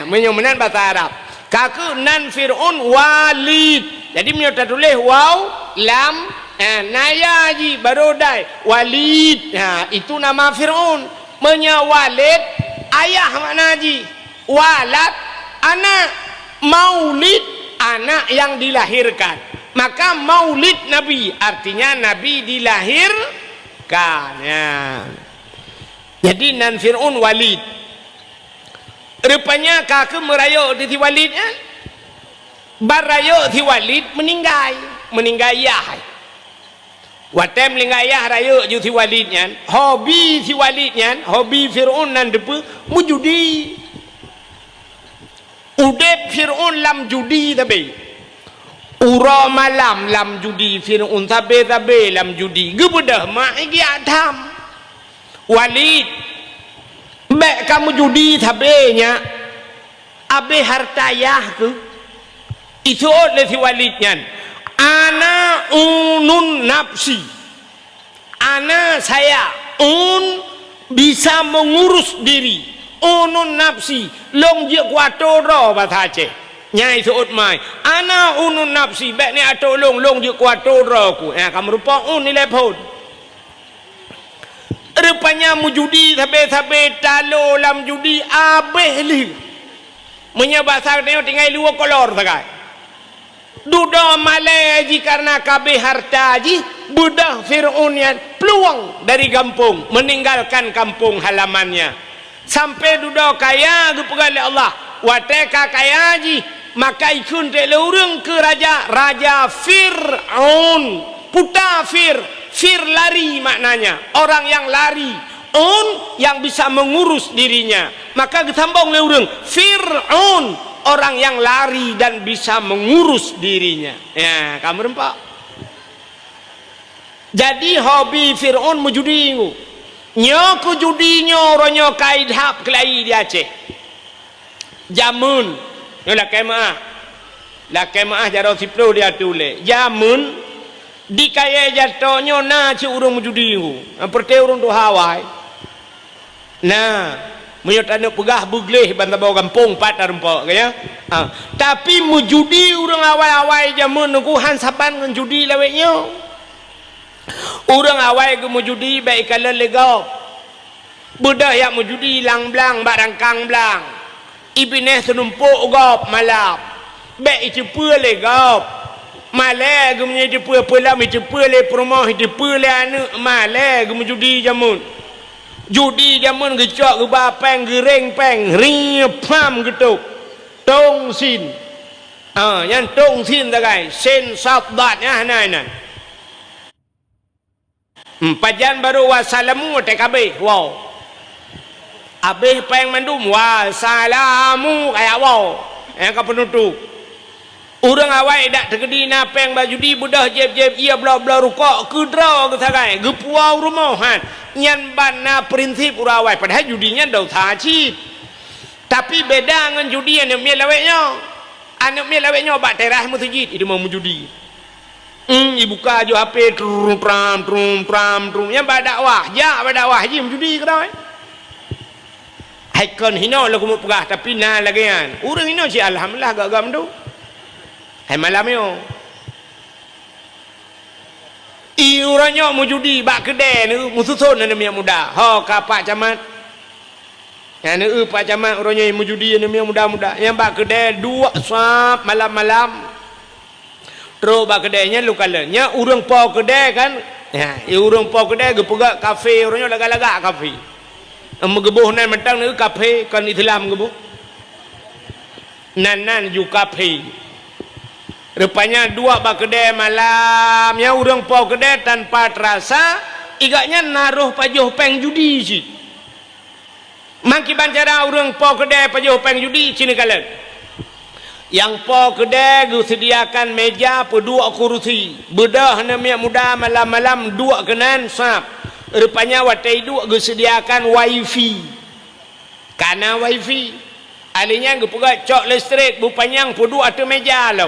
Menyomenan bahasa Arab. Kaku nan Fir'un Walid. Jadi menyota tulis waw lam naya ji baru dai Walid. Itu nama Fir'un. Menyawalid ayah makna ji. Walad anak, maulid anak yang dilahirkan. Maka maulid Nabi artinya Nabi dilahirkan ya. Jadi nan Fir'un Walid. Rupanya kakek merayu di Walid kan? Barayu di Walid meninggal yah. Watem lingayah raya ju si Walid nyan, hobi si Walid nyan, hobi Fir'un nan depu mujudi. Udep Fir'un lam judi tabe. Ura malam lam judi Fir'un tabe lam judi. Gebedah mak iki atam. Walid bek kamu judi tabe nya. abe hartayah ke itu oleh si walidnya ana unun nafsi ana saya bisa mengurus diri unun nafsi long je kuato ro bahasa Aceh nyai suut mai ana unun nafsi baik ni ato long je kuato ro ku kamu rupa nilai pun rupanya mujudi sabe talo lam judi abeh li menyebabkan dia tinggal luar kolor sagai duda malaji karena kabeh harta ji budak Fir'aun yang peluang dari kampung meninggalkan kampung halamannya sampai duda kaya kepada Allah wateka kaya ji maka ikun te lurung ke raja Fir'aun puta Fir lari maknanya orang yang lari yang bisa mengurus dirinya maka ditambung lurung Fir'aun orang yang lari dan bisa mengurus dirinya ya kamu rempak jadi hobi Fir'aun menjudi nyoku judinya orangnya kaidhab kelai di Aceh jamun la kemaah jaro siplo dia tulis jamun di kaya jatuhnya na ci urang menjudi seperti urang tu Hawaii nah menyotana pegah bugleh banta bawa kampung patar empok kaya tapi mujudi urang awai-awai jamun ku hansapan ngan judi laweknya urang awai ke mujudi baik kala legau budak yang mujudi lang blang barang kang blang ibineh senumpuk gop malap baik cepua legau malai ke menjadi cepua mi cepua le perumah cepua le anak malai ke mujudi jamun judi jamun gecok ke bapeng gereng peng riapam gitu tong sin yang tong sin tagai sen sabdatnya nah pajan baru wassalamu TKB wow abeh peng mandum wassalamu kayak wow yang ke penutup urang awai dak tegedi napeng baju di budah jeb ia bla rukok kudra ke sagai gepuau rumohan nyan bana prinsip urawai padahal judinya dau taci tapi beda dengan judi anak mia laweknya bak terah masjid itu mau judi dibuka jo HP trum yang bak dakwah ji judi kerau haikon hino lagu mau pegah tapi na lagian urang hino si alhamdulillah gagam tu hai malam yo iurannya mau judi bak kedai ni mususun ni minyak muda ho ka pak camat ya ni pak camat orangnya mau judi ni minyak muda yang bak kedai dua sap malam-malam terus bak kedainya lu kalanya urang po kedai kan ya urang po kedai ge pegak kafe orangnya lagak-lagak kafe gebuh nan mentang ni kafe kan Islam gebuh nan ju kafe rupanya dua bak kedai malam ya urang po kedai tanpa terasa igaknya naruh pajuh peng judi si mangki bancara urang po kedai pajuh peng judi sini kalian yang po kedai sediakan meja dua kursi bedah namanya muda malam-malam dua kenan sap rupanya watai dua sediakan wifi karena wifi alinya gepega cok listrik bupanyang dua atau meja lo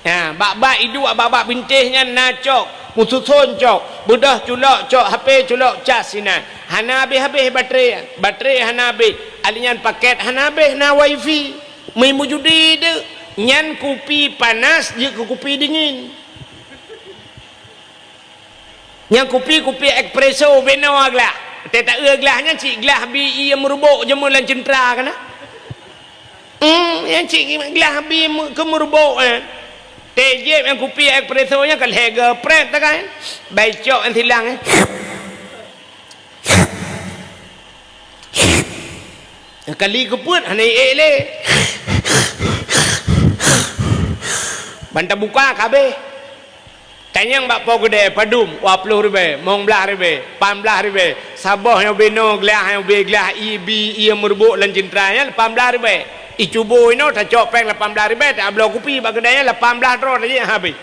ya bak-bak itu bak-bak bintihnya nacok mususun cok bedah culok cok HP culok cas sina hana habis baterai hana habis alinya paket hana habis na wifi memu judi de nyan kopi panas je ke kopi dingin yang kopi espresso beno aglah tak gelasnya cik gelas bi ia merubuk je mulan centra kana yang cik gelas bi ke merubuk tejep yang kopi espresso nya kal hega pret tak kan baicok yang hilang kali keput hane ele banta buka kabeh tanyang bak po gede padum 20 ribu mong belah ribu 18 ribu sabahnya beno gelah yang be gelah ibi ia merbuk lan cintranya 18 ribu icubo ino ta cok peng 18 ribu tak ablo kopi bak gedanya 18 ro aja habis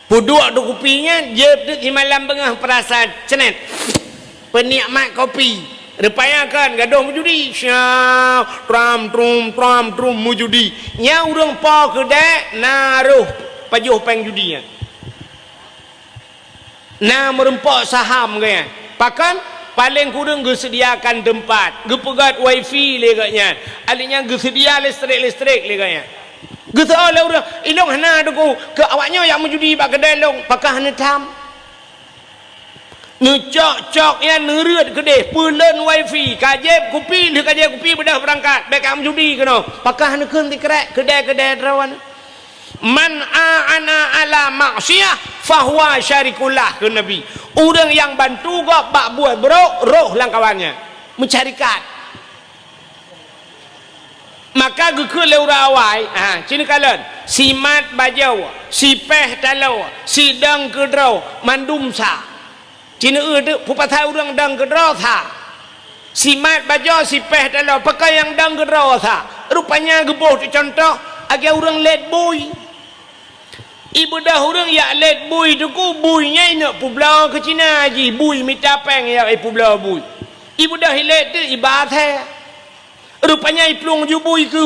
puduk tu kopinya je di malam tengah perasa cenet penikmat kopi Rupanya kan gaduh mujudi. Syah tram trum mujudi. Nya urang pa kedek naruh pajuh peng judinya. Nah merempak saham kaya. Pakan paling kurang sediakan tempat. Pegat wifi leganya. Alinya sedia listrik leganya. Gitu oleh orang ilong hana duku ke awaknya yang mujudi bak kedai long pakah hana tam. Cok yang nerut kedai pulen wifi kajep kupi dia kajep kupi bedah berangkat baik am judi kena pakah hana keun tikrek kedai rawan man aana ala maksiyah fahuwa syarikullah ke nabi orang yang bantu gak bak buat roh lang kawannya mencarikan maka gekul leura awai cina kalan si mat bajau si peh talau si dang kedrau mandum sa cina tu pupatah orang dang kedrau tha si mat bajau si peh talau pakai yang dang kedrau tha rupanya geboh tu contoh agak orang let boy ibu dah orang ya let boy tu ku boynya nak publau ke Cina haji boy minta peng ya publau boy ibu dah let tu ibadah rupanya iplung jubui ke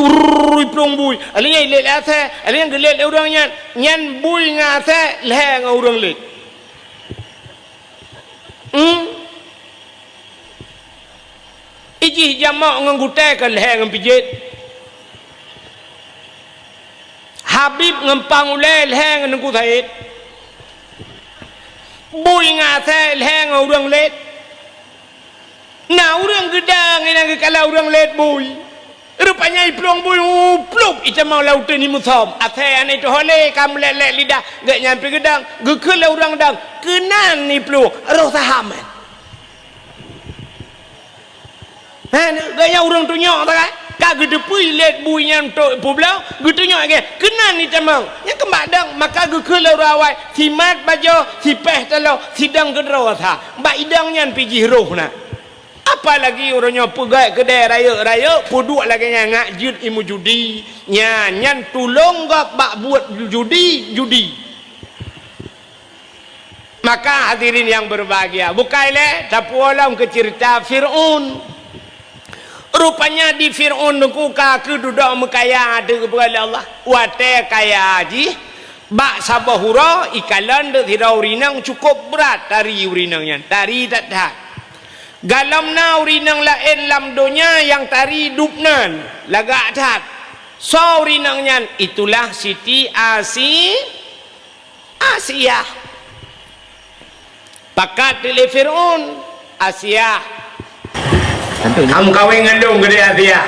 iplung bui alnya let ate alnya gelet orang nyan bui ngate leh orang let iji jamak nganggutai ke leh ngempijit Habib ngempang ulai leh nganggu thait bui ngate leh orang let nah orang gedang ini kalau orang let boy rupanya iplong boy plup itu mau lautan ni mutham athai ane tu hole kamu let lidah gak nyampe gedang gekul orang dang kenan ni plup roh sahaman gaknya orang tu nyok tak kak gedepui let boy nya untuk publau gitu nyok ke kenan ni tamang yang kembadang maka gekul orang awai si mat bajo si peh talau sidang gedraw tha ba idang nyan piji roh na apalagi orangnya pegai kedai raya puduk lagi ngak jud imu judi nyan tulung gak bak buat judi maka hadirin yang berbahagia bukaile tapualam ke cerita Fir'aun rupanya di Fir'aun nuku kaku duduk mekaya ada kepada Allah wate kaya haji bak sabahura ikalan de tirau rinang cukup berat tari urinangnya tari tak dah galamna urinang lain lam dunia yang tari dupnan lagak tat so urinangnya itulah Siti Asiyah pakat di Fir'aun Asiyah kamu kawin ngandung gede Asiyah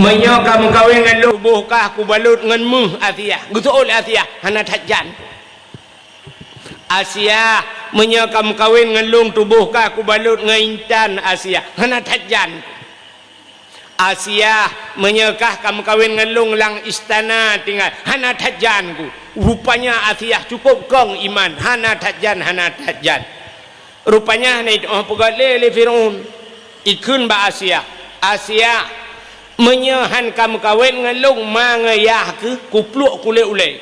menyo kamu kawin ngandung buhkah ku balut nganmu Asiyah gitu oleh Asiyah hana tajan Asiyah menyakam kawin ngelung tubuhkah ku balut ngaintan Asiyah hana tajan Asiyah menyakah kamu kawin ngelung lang istana tinggal hana tajanku rupanya Asiyah cukup kong iman hana tajan rupanya ni pegat le Fir'aun ikun ba Asiyah menyahan kamu kawin ngelung mangayah ke kupluk kule ulai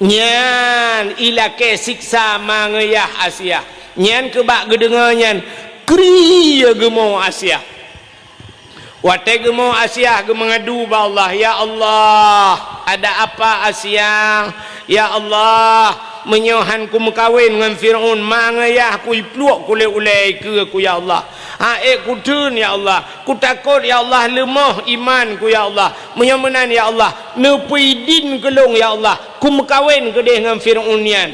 nyan ilake siksa mangayah Asiyah nyan kebak gedenganyan kriya gemau Asiyah wate gemau Asiyah gemengadu ba Allah ya Allah ada apa Asiyah ya Allah menyohan ku mekawin dengan Fir'aun mangayah ku ipluk kule ulai ke ku ya Allah ku tun ya Allah ku takut ya Allah lemah iman ku ya Allah menyomenan ya Allah nepui din kelong ya Allah ku mekawin ke dengan Fir'aun nian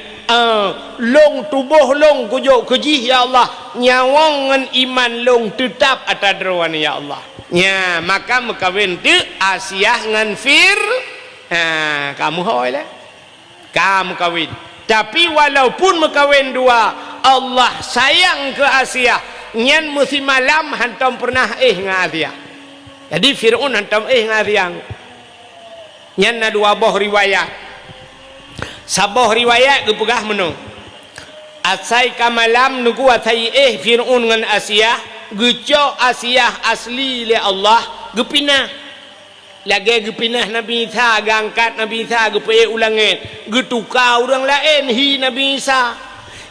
long tubuh long kujok kejih ya Allah nyawang ngan iman long tetap atas derawan ya Allah nya maka mekawin tu Asiyah ngan kamu hoi lah kamu kawin tapi walaupun mekawin dua Allah sayang ke Asiyah nyan musim malam hantam pernah ngadiah jadi Fir'aun hantam ngadiang nyan na dua boh riwayat saboh riwayat gepegah menung asai kamalam nuku atai Fir'aun ngan Asiyah gecok Asiyah asli le Allah gepinah lagi gepinah Nabi Isa gangkat Nabi Isa gepe ulangin getuka orang lain hi Nabi Isa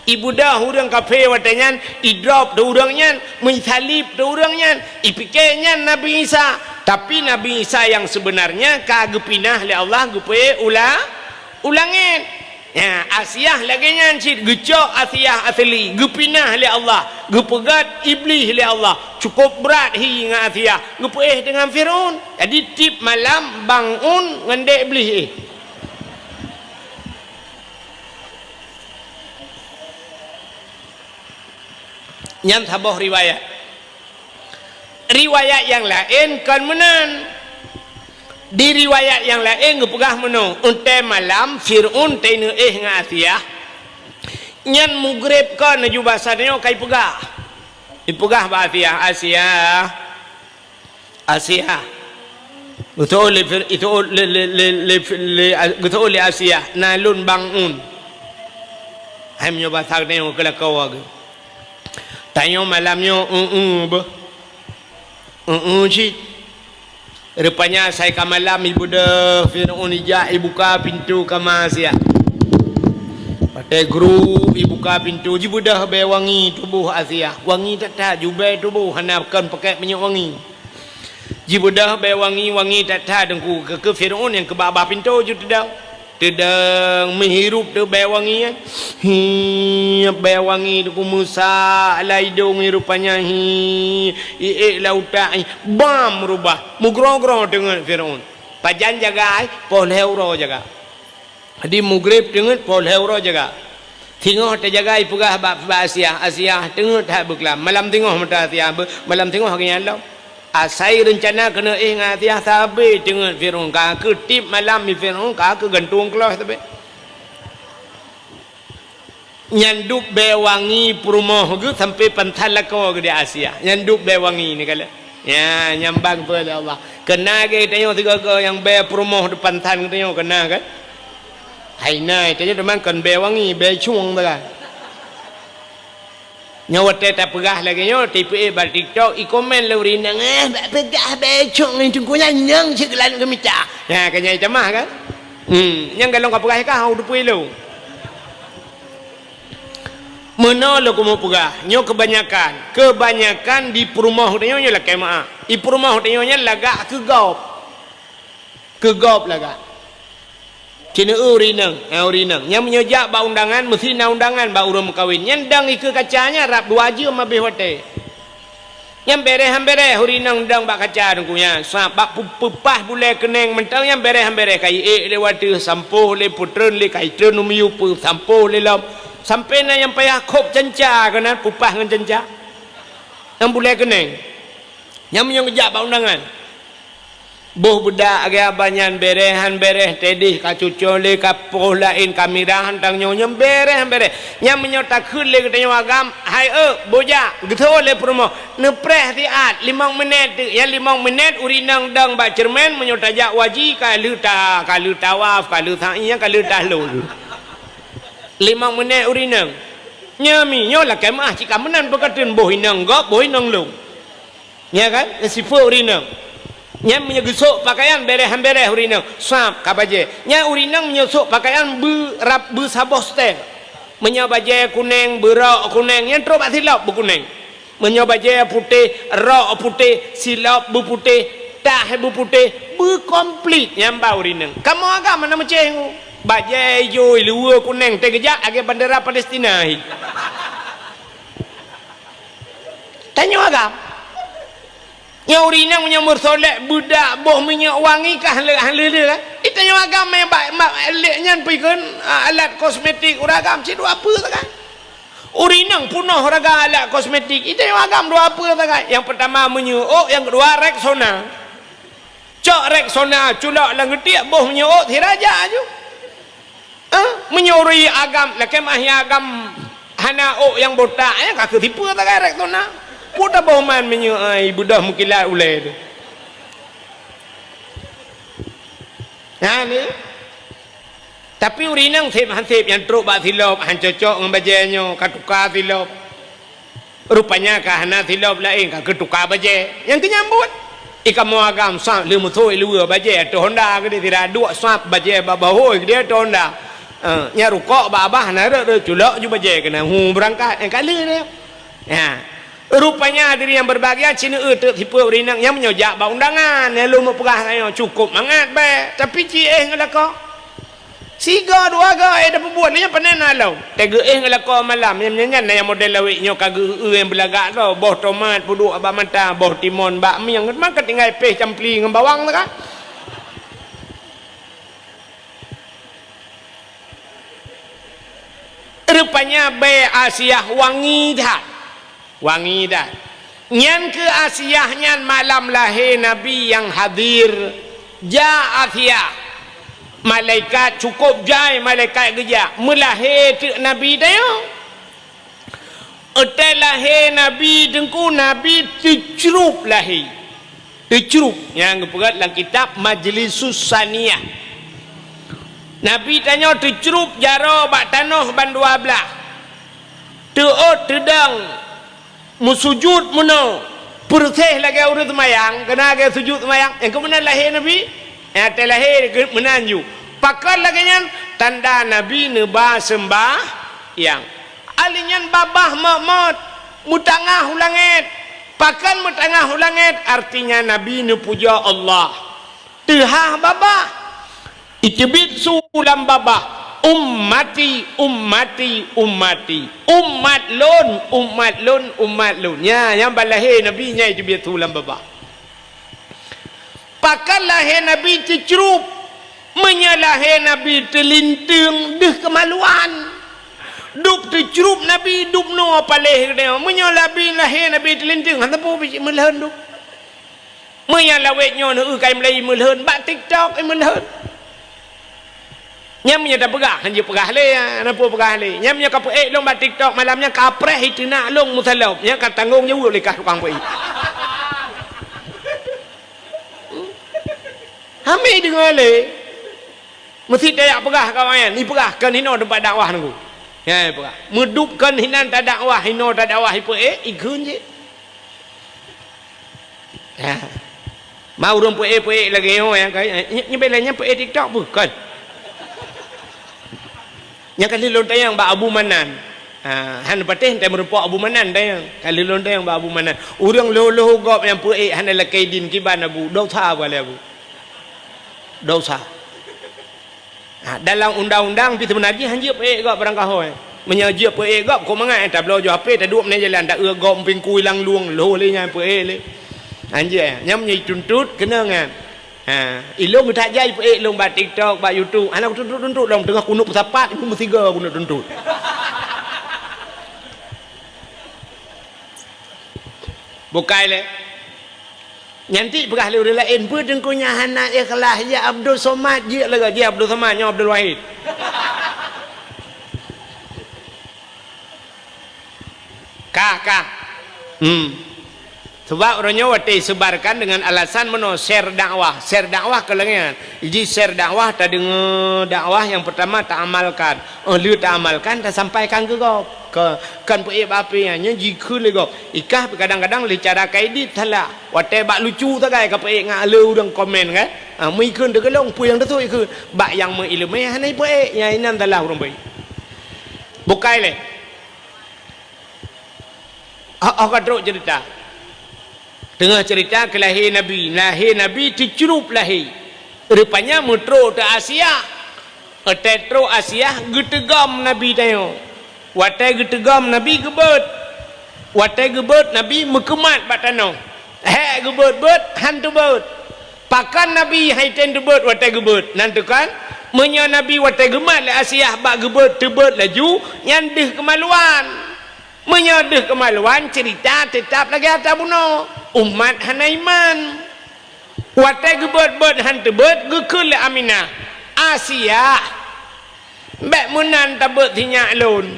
ibu dah hurang kafe watanyan idrop tu hurangnya mensalib tu hurangnya ipikenya Nabi Isa, tapi Nabi Isa yang sebenarnya kagak pinah oleh Allah gupe ulangin ya Asiyah lagi nyancit gecok Asiyah asli gupinah oleh Allah gupegat iblis oleh Allah cukup berat hingga Asiyah gupe dengan Firaun. Jadi tip malam bangun ngendek iblis nyam saboh riwayat yang lain kan menan. Di riwayat yang lain gepegah menung untai malam Fir'un tainu ngasiyah nyan mugrib kan naju bahasanya kai pegah ipegah bahasiyah Asiyah betul itu betul le Asiyah nalun bangun ham nyo bahasa ne kelakau ag tanyo malamnya cik rupanya saya kamalam ibu dah Fir'aun ijak ibuka pintu kamar sia pakai grup ibuka pintu ibu dah be wangi tubuh Asia wangi tak jubai tubuh hanapkan pakai minyak wangi ibu dah be wangi tak dengku ke Fir'aun yang ke bawah pintu je tedang menghirup tu be wangi be wangi tu Musa laidung rupanya lauta bam rubah mugrong-grong dengan Firaun pajan jaga pol heuro jaga di mugrib dengan pol heuro jaga tengok te jaga ipugah Asia tengok tak beklam malam tengok mata Asia malam tengok haknya Allah asai rencana kena ngatiah sabe dengan Firaun ka ketip malam ni Firaun ka ke gantung kelas sabe nyanduk bewangi perumoh ge sampai pantal lako ke di Asia nyanduk bewangi ni kala ya nyambang tu oleh Allah kena ke tengok tiga ke yang be perumoh depan tan tengok kena kan hai nai tanya teman kan bewangi be chung tu kan nyawa tak pegah lagi nyawa tipe bar TikTok i komen lu rinang pegah becok ni tunggunya nyang segelan ke mica ya kanya camah kan nyang galong ka pegah ka hau dupui lu mana lu ko mau pegah nyo kebanyakan di perumah nyo lah kemah di perumah nyo lagak ke gop lagak kena urinang yang menyejak ba undangan mesti na undangan ba urang kawin nyandang ike kacanya rap dua je mabeh wate yang bereh urinang dang ba kaca dengkunya sabak pupah boleh keneng mentang yang bereh kai lewat sampuh le putren le kai tren umiu pu sampuh le lam sampai na yang payah kop cenca kana pupah ngan cenca yang boleh keneng yang menyejak ba undangan boh budak agak banyak bereh tedih ka cucu le ka poh lain kamera hantang nyonya bereh yang menyota khun le katanya agam hai boja getho le promo nepreh tiat 5 minit yang 5 minit urinang dang ba cermen menyota jak waji ka tawaf ka sa'inya ka tahlul 5 minit urinang nyami nyola kemah cika menan berkatun boh inang gop boh inang lu ya kan sifat urinang nya menyegusuk pakaian bereh urinang sap kabaje nya urinang menyusuk pakaian bu saboh stel menyabaje kuning berok kuning yang terus silap bu kuning menyabaje putih rok putih silap bu putih tah bu putih bu komplit nyamba urinang kamu agak mana mecengu baje hijau luar kuning tegejak age bandara Palestina tanya agak yang urinang menyamur solek budak boh minyak wangi kah lele itu yang agama yang leknya pikun alat kosmetik uragam cik dua apa tak urinang punah uraga alat kosmetik itu yang agam dua apa tak yang pertama menyuuk yang kedua Rexona cok Rexona culak lang getiak boh menyuuk tiraja aju menyuri agam lakemah yang agam hana yang botak ya kah ketipu tak Rexona puta bohman menyuai budak mukilat ulai tu ni tapi urinang hansip yang teruk bak silap han cocok dengan bajanya katukar silap rupanya kahana silap lain ka ketukar baje yang kenyambut ikan muagam sap lemu thoi luar baje to Honda ke dia tidak dua sap baje babahoi dia to Honda nya rukuk ba abah na re culak ju baje kena berangkat kali dia ya rupanya hadirin yang berbahagia cina tipu rinang yang menyojak ba undangan ya lu mau perah saya cukup mangat be tapi ci ngelako siga dua ga dah berbuat ni panen alau tega ngelako malam yang nyanyan yang model lawik nyo kageu yang belagak tu boh tomat puduk abah mata boh timun bakmi yang makan tinggal peh campli dengan bawang tu kan rupanya be Asiah wangi dah nyan ke Asiah nyan malam lahir Nabi yang hadir Asiah malaikat cukup jai malaikat geja melahir Nabi dah Otai lahir Nabi dengku Nabi tercerup lahir tercerup yang keperat dalam kitab Majlisus Saniyah Nabi tanya tercerup jaro bak tanah ban dua belah teot tedang musujud meno persih lagi urut mayang kena ke sujud mayang yang kemudian lahir Nabi yang terlahir menanju pakar lagi nyan tanda Nabi neba sembah yang alinyan babah mak mutangah ulangit pakan mutangah ulangit artinya Nabi nu puja Allah tehah babah itibit sulam babah ummati umat lun ya yang balahir Nabi nya itibit sulam babah pakan lahir Nabi tercerup menyalahir Nabi terlinting deh kemaluan duk tercerup Nabi duk no apa lahir dia menyalabi lahir Nabi terlinting hanta po melehen duk menyalawet nyo nu kai Melayu melehen bak TikTok melehen nyamnya dah pegah hanya pegah le napa pegah le nyamnya ka pe long bak TikTok malamnya kapreh itu nak long musalab nya ka tanggung jawab lekah tukang pe hame dengar le mesti dayak pegah kawan ni pegah kan hino tempat dakwah nunggu ya pegah medupkan hinan tak dakwah hino tak dakwah pe ikun je ya mau rum pe lagi yo yang kai ni belanya pe TikTok bukan yang kali lontai yang ba Abu Manan han patih tai merupak Abu Manan tayang kali lontai yang ba Abu Manan urang loh gop yang pe han lakai din kiban abu dosa wala abu dosa dalam undang-undang kita menaji hanji pe gop barang kahoi menyaji pe gop ko mangai tak belo jo ape tak duk ne jalan tak gop ping kui lang luang lo le nya pe le hanji nyam nyi tuntut kena ngan ilung tak jai pe long ba TikTok ba YouTube anak tuntut long tengah kunuk sapat ibu mesti ga kunuk tuntut bukai le nyanti pegah le lain pun dengkunya anak ikhlas ya Abdul Somad je lega dia Abdul Somad nya Abdul Wahid kah sebab orangnya waktu sebarkan dengan alasan meno share dakwah ke lengan jadi share dakwah tak dengar dakwah yang pertama tak amalkan lu tak amalkan tak sampaikan ke kau ke kan pe api nya jikun le kau ikah kadang-kadang le cara kaidit thala waktu bak lucu tak kai ke pe ngalu udang komen kan mai kun de kelong pu yang tu ikut bak yang mengilmu hanai pe nya inan thala urang baik bukai le kadro cerita tengah cerita kelahir Nabi tercerup lahir rupanya metro ke Asia tetro Asia getegam Nabi tayo watai getegam Nabi gebet Nabi mekemat batano gebet hantu bet pakan Nabi haiten gebet watai gebet nantukan menya Nabi watai gemat le Asia bak gebet tebet laju nyandeh kemaluan menyadeh kemaluan cerita tetap lagi atas buno umat hanaiman watai gebet han tebet gekul le Aminah Asia bek menan tabet tinyak lun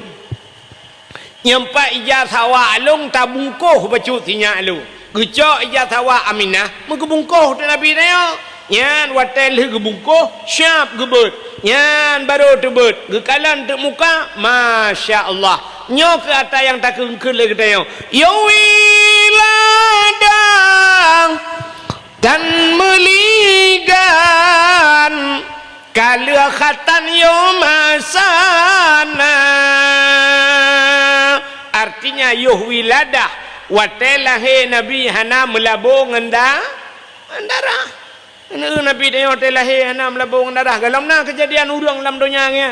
nyempak ijazah long tabungkoh bacut tinyak lu gecok ijazah Aminah mengebungkoh tu Nabi tayo nyan watai le gebungkoh syap gebet nyan baru tebet gekalan tek muka Masya Allah nyo ke atas yang tak kengkul lagi tayo yawiladang dan meligan lia khatan yomasana, artinya yuh wiladah watelah nabi hana melabung darah. Nabi dia hotelah hana melabung darah. Galam na kejadian urang dalam dunia ni.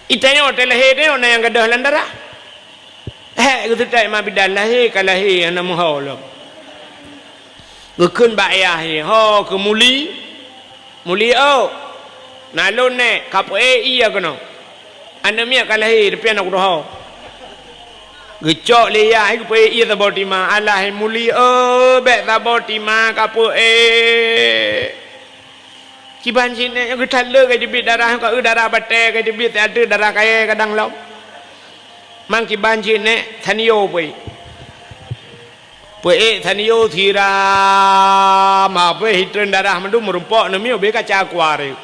Itanya hotelah dia ona yang gadah darah. Gitu tak ma bidan lahir kalah hana muhaulam. Gekun bayah ni. Ho ke muli oh. Nalon ne kapo iya kono. Anda mia kalah depi anak doh. Gecok liya ke pe iya taboti ma alah muli oh bet taboti ma kapo Ciban sini yang ketala ke dibit darah ka darah bate ke dibit ada darah kaya kadang lau. Mang ciban sini thanio pe. Pe thanio thira ma pe hitren darah mandu merumpok nami be kaca kuare.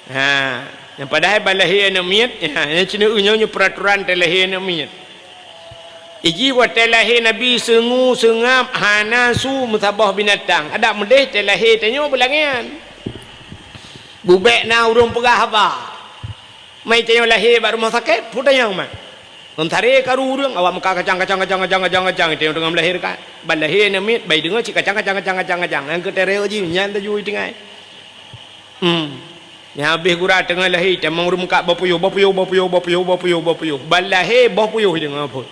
Ha, yang padahal balahi namiat yang cina unyo peraturan telahi namiat. Iji wa telahi nabi sengu sengap hana su mutabah binatang. Ada mendeh telahi tanyo belangian. Bubek na urung pegah apa. Mai tanyo lahir ba rumah sakit putanya mah. Mentari karu urang awak muka kacang itu dengan melahirkan. Balahir namiat bai dengar cik kacang. Ang ketereo ji nyan ta jui tingai. Yang habis gura tengah lahir temang urung muka bapuyuh. Balahir bapuyuh dengan apa?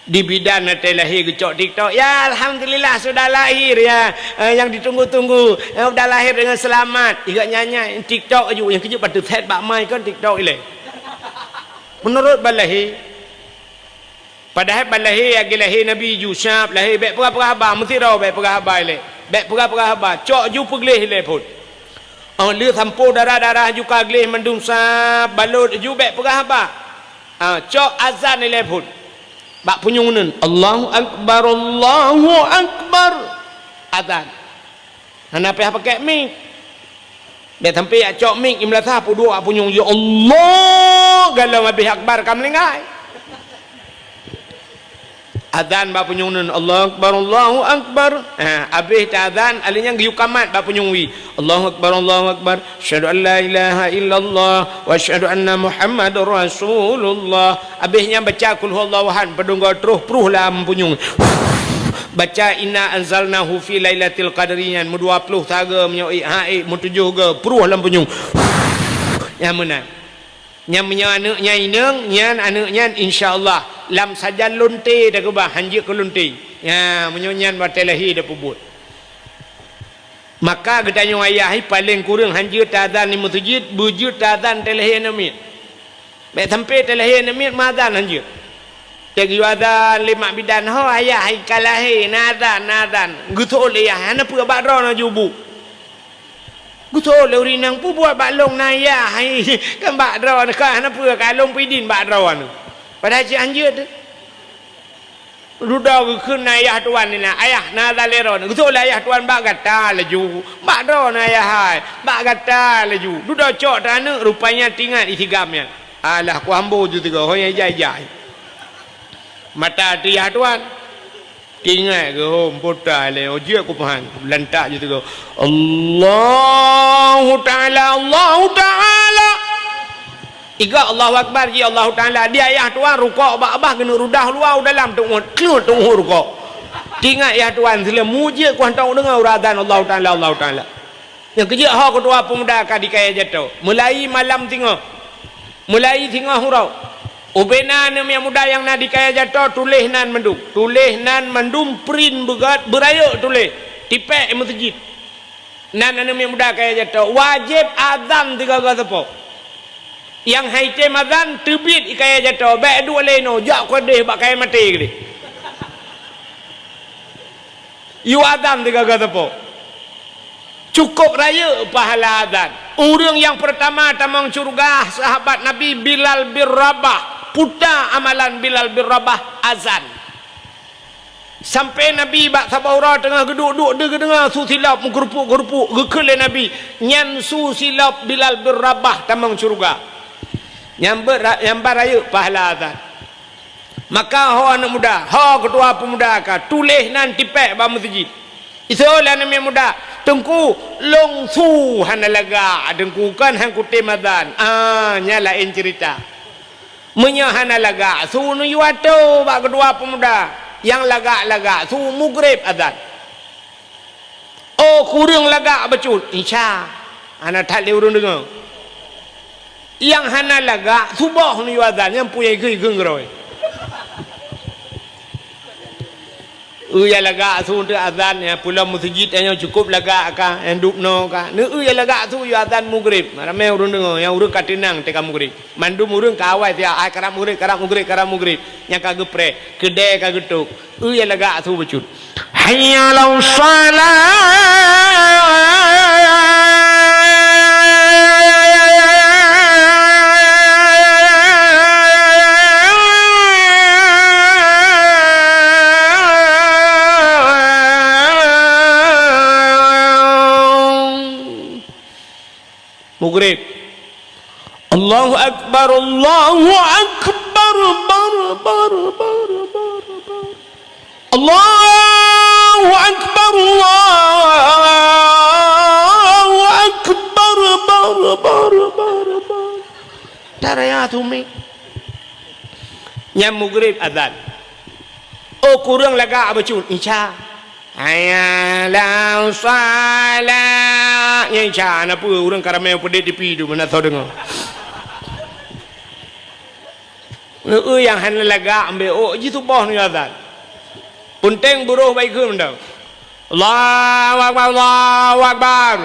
Di bidan nanti lahir gecok TikTok. Ya alhamdulillah sudah lahir ya. Yang ditunggu-tunggu sudah lahir dengan selamat. Ikat nyanyi TikTok aja yang kejut patut head bak mai kan TikTok ile. Menurut balahi. Padahal balahi agi lahir Nabi Yusuf lahir bek perah abah mesti dah bek perah abah ile. Bek perah abah cok ju pegleh ile pun. Lia sampo darah juga gleh mendung sap balut ju bek perah abah. Cok azan ile pun. Bak punyungun Allahu Akbar azan. Hana peh pakai mic. Dia sampai cok mic imla tha pu dua punyung ya Allah galau habis akbar kam lengai. Azan bak punyungun Allahu Akbar. Habis azan alinya giu kamat bak punyungwi. Allahu Akbar. Asyhadu an la ilaha illallah wa asyhadu anna Muhammadar Rasulullah. Habisnya baca kul huwallahu ahad pedungga terus pruh lah punyung. Baca inna anzalnahu fi lailatul qadriyan mu 20 taga menyoi mu 7 ke pruh lam punyung. Yang mana? Yang menyanaknya ineng nyan anaknya insyaallah lam saja lonte dah ke bah hanjik ke lonte. Ya menyonyan batelahi dah pubut. Maka gedanyo ayah paling kurang hanjir tazan 5 masjid bujud tazan telahi namit. Baik sampai telahi namit mazan hanjir. Tegi azan 5 bidan ho ayah kalahi nazan. Gutul ayah hana pu badro na jubu. Gutul urinang pu buat baklong na ayah kan badro na ka hana pu kalong pidin badro anu. Padahal ci hanjir tu. Rudahขึ้นนายtuan ni na ayah na dalero gutul ayah tuan bak gata laju bak dro na ayah hai bak gata laju rudah cok tanah rupanya tinggal itigamnya alah ku ambo ju tiga hoy jai mata dia tuan tinggal ke hom pota le oje ku pahan lantak ju tiga Allahu taala Iga Allahu Akbar ji Allah Ta'ala dia ayah tuan rukuk abah kena rudah luar dalam kelut tunggu rukuk tinggal ayah tuan sila muji ku hantau dengar uradan Allah Ta'ala yang kerja hak ketua pemuda di kaya jatuh mulai malam tengah hurau ubena yang muda yang na di kaya jatuh tulis nan mendum print begat berayuk tulis tipek masjid nan yang muda kaya jatuh wajib azan 3 kali tepo yang haite mazan terbit ikaya jatuh baik dua leno jak kodeh bak kaya mati ke you azan 3 kali tepo cukup raya pahala azan orang yang pertama tamang surga sahabat Nabi Bilal bin Rabah puta amalan Bilal bin Rabah azan sampai Nabi bak sabaura tengah geduk-duk dia dengar su silap gerupuk gekele Nabi nyan su silap Bilal bin Rabah tamang surga nyambar raya pahala azan maka ho anak muda ho ketua pemuda ka tulis nan tipek ba masjid Isolah nama muda. Tengku long su hanalaga. Tengku kan hang kutem adan. Nyala in cerita. Menyahana laga. Su nu yuato bak kedua pemuda. Yang laga-laga. Su mugrib adan. Oh kurang laga becut. Insya. Anak tak urun dengar. Yang hana laga. Subah nu yuadan. Yang punya ikut ngeroi. Ya laga su untuk azan ya pulau masjid yang cukup laga ka yang dupno ka ne ya laga su ya azan maghrib ramai urun dengo yang urun katinang teka maghrib mandum urun ka awai dia ai karam maghrib yang ka gepre kedai ka getuk ya laga su becut hayya lau Maghrib. Allahu Akbar, Allahu Akbar, Allahu Akbar, Allahu Akbar, Tarayatumi. Yang maghrib azan. Oh kurang laga abacun insya. Ayalah salat yang cana apa orang karamel pedih di pidu mana tahu dengar. Yang hanya laga ambil oh jitu bawah ni azan. Punteng buruh baik ke mendau. Allahu Akbar, Allahu Akbar.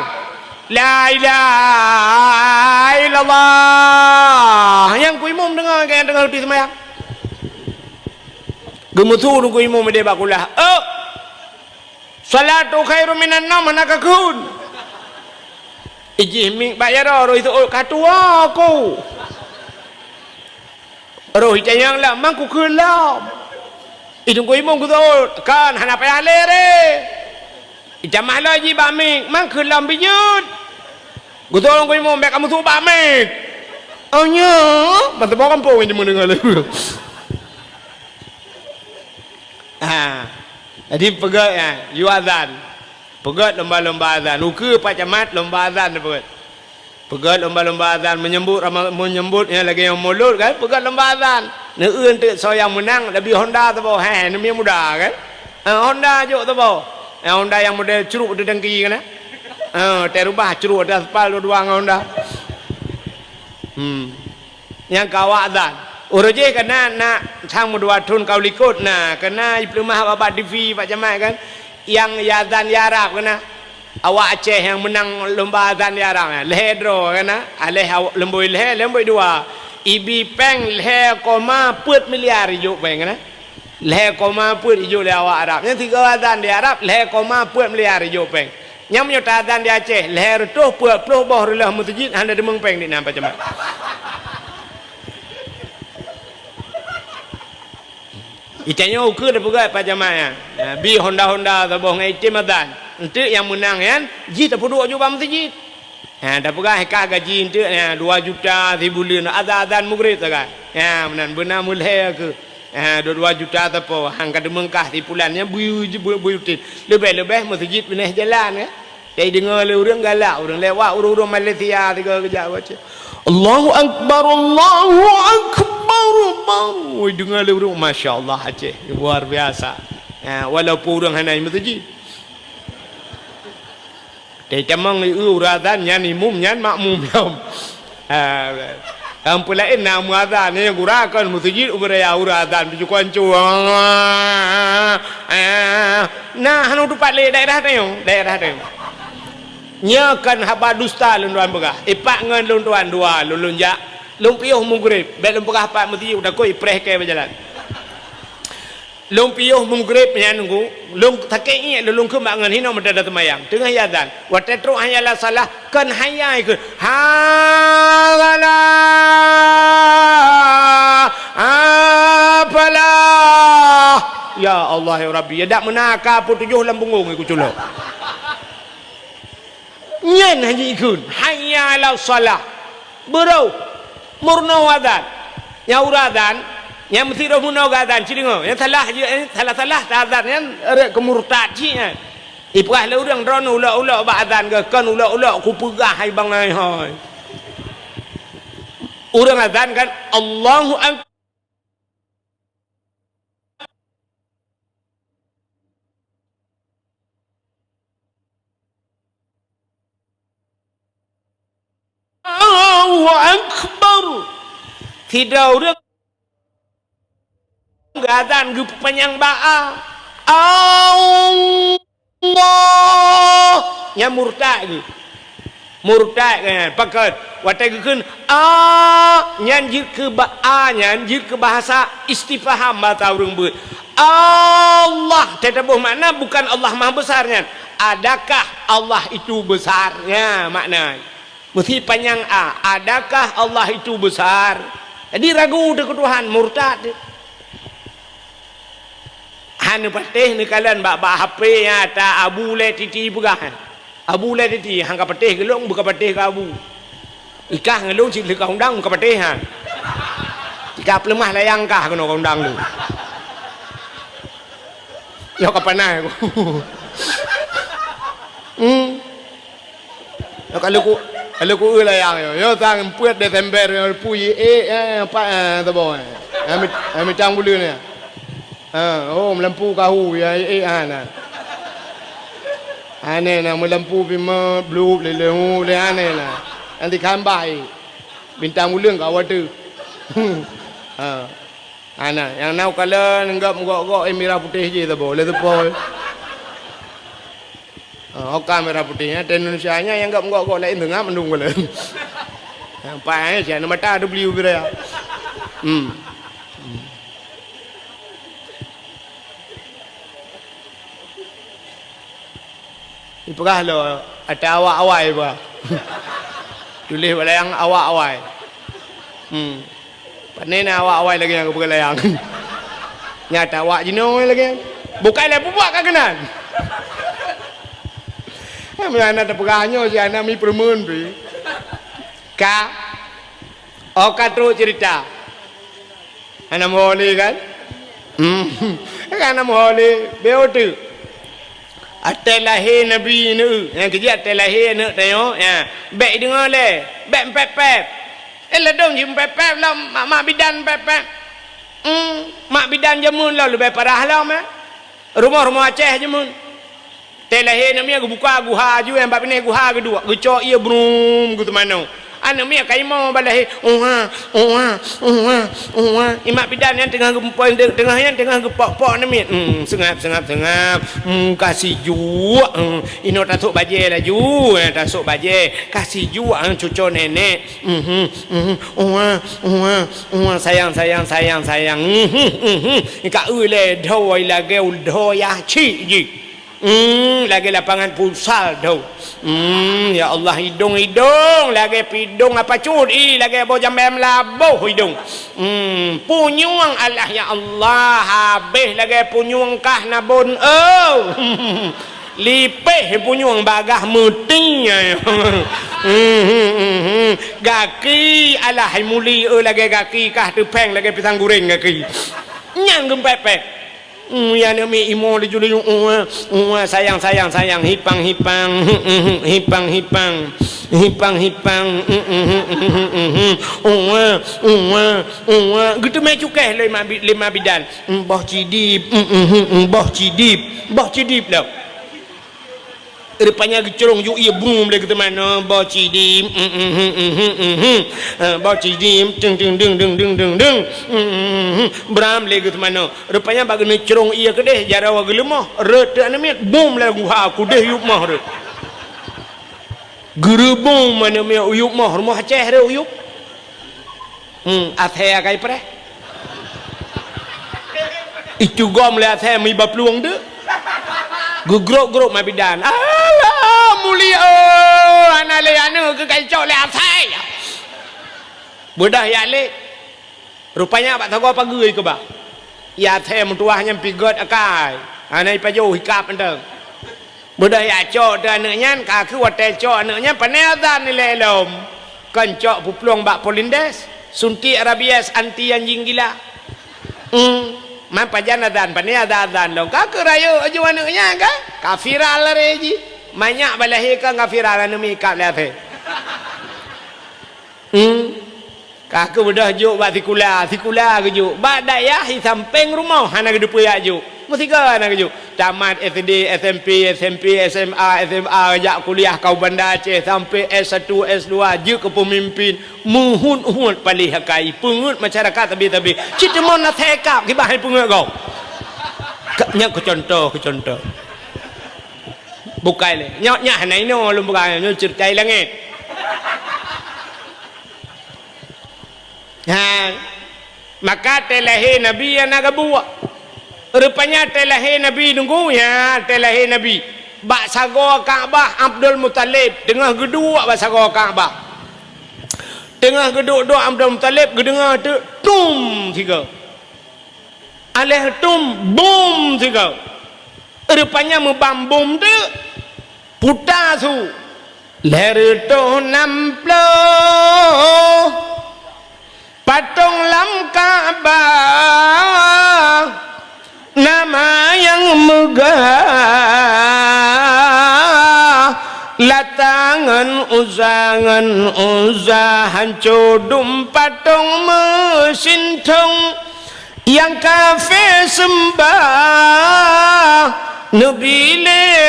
La ilaha illallah. Yang ku imam dengar kan dengar di semayang. Gemutu ku imam dia bakulah. Oh. Salatu khairu minan naum nakakun. Iji ming bayar roh itu katua aku. Roh yang lah mangku kelam. Itu ku imong ku tahu kan hana payah lere. Ijamah lagi baming mang kelam bijut. Ku tahu ku imong bek kamu tu baming. Oh nya, mantap kampung ini mendengar lagu. Jadi pegat ya, you azan. Pegat lomba-lomba azan. Uka Pak Camat lomba azan pegat. Pegat lomba-lomba azan menyambut yang lagi yang mulut kan, pegat lomba azan. Ne untuk soyang menang lebih Honda tu bawa. Ni muda kan. Honda juk tu bawa. Honda yang model curuk di dengki kan. Terubah curuk di aspal dua Honda. Yang kawak azan. Uruje kena nak sang mudua tun kau likut nah kena diplomah bapak TV Pak Camat kan yang yazan yarab kena awak Aceh yang menang lomba azan yarab leh draw kena aleh lemboi dua ibi peng leh koma put miliar juk peng kena leh koma put juk le awak Arab yang tiga azan di Arab leh koma put miliar juk peng yang menyota azan di Aceh leh rutuh put puluh boh rulah masjid handa demeng peng di Pak Camat. Itanya ukur dah pegat Pak Camat ya. Bi Honda tu boh ngai tim azan. Untuk yang menang kan, ji tak perlu juga masjid. Dah pegat hekah gaji untuk 2 juta sebulan azan maghrib tu kan. Ya, benar mulai ke. 2 juta tu apa hang kada mengkah di bulannya buyutin. Lebih masjid benih jalan kan. Jadi dengar orang galak, orang lewat orang Malaysia tiga kejap baca. Allahu Akbar, Allahu Akbar. Dengar orang masya-Allah Aceh luar biasa. Walaupun orang hanya masjid. Dia cemang uratan nyan imum nyan makmum jom. Ampun lain nama azan ni gurakan masjid uberaya uratan tujuan cuang. Nah hanu tu pat le daerah tu. Nyakan haba dusta lunduan begah. Ipak ngan lunduan dua lulunjak. Lumpiuh maghrib. Bek lumpah pak mesti udah koi preh ke berjalan. Lumpiuh maghrib nya nunggu. Lung takei lulung ke mak ngan hino meda temayang. Tengah yazan. Wa tatru hayala salah kan hayai ke. Hagala. Apalah. Ya Allah ya Rabbi. Ya dak menaka pun 7 lambungung iku culuk. Nyen haji ikun hayya ala salah berau murno wadan yang uradan yang mesti roh murno wadan cilingo yang salah azan yang kemurtad ci Iprah le urang drone ulak-ulak ba azan ke kan ulak-ulak ku pegah hai bang hai. Urang azan kan Allahu akbar. Allahu akbar. Tidak urang azan ge panjang ba'a. Allah nya murtad ke murtad kan pakat watai keun nyan jit ke nyan jit ke bahasa istifham bahasa urang beut Allah tetapi makna bukan Allah maha besarnya, adakah Allah itu besarnya makna mesti panjang adakah Allah itu besar, jadi ragu dengan Tuhan murtad. Han patih ni kalan bak HP nya ta abu le titi pegahan. Abu le titi hang ka patih gelong buka patih ka abu. Ikah ngelong cik le ka undang buka patih han. Jika pelemah layang kah kena ka undang lu. Yo ka panai aku. Yo kalau ku layang yo tang puat Desember yo puyi apa ta boy. Ami tang bulu ni. Melampu kahu ya ana. Ane na melampu bima blue le ane na. Nanti kan bai. Bintang ulung kau ada. Ana yang nau kala nenggap gok merah putih je tu boleh tu pol. Kamera putihnya Indonesia nya yang gok lain tengah mendung kala. Pai jangan mata ada beli ubira. Ipakah lo ada awak-awai ba. Tulis balayang awak-awai. Panena awak-awai lagi yang berlayang. Nyata awak jino lagi. Bukanlah buat kagenan. Mana ada peganyo si anak mi permun pi. Katru cerita. Anak moholi kan? Anak moholi beotu. Atai lahir Nabi ni, yang kerja atai lahir ni tengok, ya, baik dengar le, baik pep. Ledong jim pep lah, mak bidan pep. Mak bidan jamun lah lebih parah lah mah. Rumah Aceh jamun. Atai lahir Nabi aku buka guha ju yang bab ni guha kedua, gecok ia brum gitu mana. Anak mi kai mau balai imak bidan yang tengah gempoi tengah yang tengah gepok-pok ni mi sengap kasih ju ino tasuk baje lah ju tasuk baje kasih ju cucu nenek sayang ka ule doi lagi doya ci ji lagi lapangan futsal dah. Ya Allah hidung lagi pidung apa curi lagi bau jambem labuh hidung. Punyuang Allah ya Allah habis lagi punyuang kah nabun lipeh punyuang bagah mutinya. Gaki Allah muli lagi gaki kah tepeng lagi pisang goreng gaki. Nyang gempepek. Ya nami imo di juli sayang hipang gitu me cukai lima bidan boh cidip lah rupanya gecorong yu ia boom lagi tu mana boh cidip deng bram lagi tu mana rupanya bagi ni corong ia kedeh jarawa gelemah red ane mi boom lagu ha aku deh yuk mah red gerebong mana mi uyuk mah rumah Aceh re uyuk athea kai pre itu gom le athea mi bapluang de gugrok mabidan alah mulia ana le anu ke kaicok le athai budah ya le rupanya pak tahu apa gue ke bah ya athai mutuahnya pigot akai ana ipajo hikap enteng budah ya cok dan anaknya kaku watai cok anaknya paneadan ni lelom kan cok pupluang bak polindes sunti arabies anti anjing gila man pajan adan pani ada adan dong ka kerayo aju anaknya ka kafiral reji banyak balahi ka kafiral anu mi ka le ka ke bedah juk ba tikula ke juk ba dayah hi samping rumah hana ke depu ya juk mesti ka hana ke juk tamat SD SMP SMA jak kuliah kau Banda Aceh sampai S1 S2 je ke pemimpin muhun palih hakai pengut masyarakat tabi cita mon na thekap ke bahai pengut kau nyak ke contoh bukai le nyak nai no lum bukai nyo certai langit maka telahi Nabi yang nak buat rupanya telahi Nabi nunggu ya telahi Nabi bak sago Kaabah Abdul Muttalib tengah geduk bak sago Kaabah tengah geduk doa Abdul Muttalib gedengar tu tum tiga aleh tum bom tiga rupanya membambum tu putar tu leher tu namplo patung lam Kaabah nama yang megah latangan uzah hancur patung mesin tong yang kafir sembah Nabi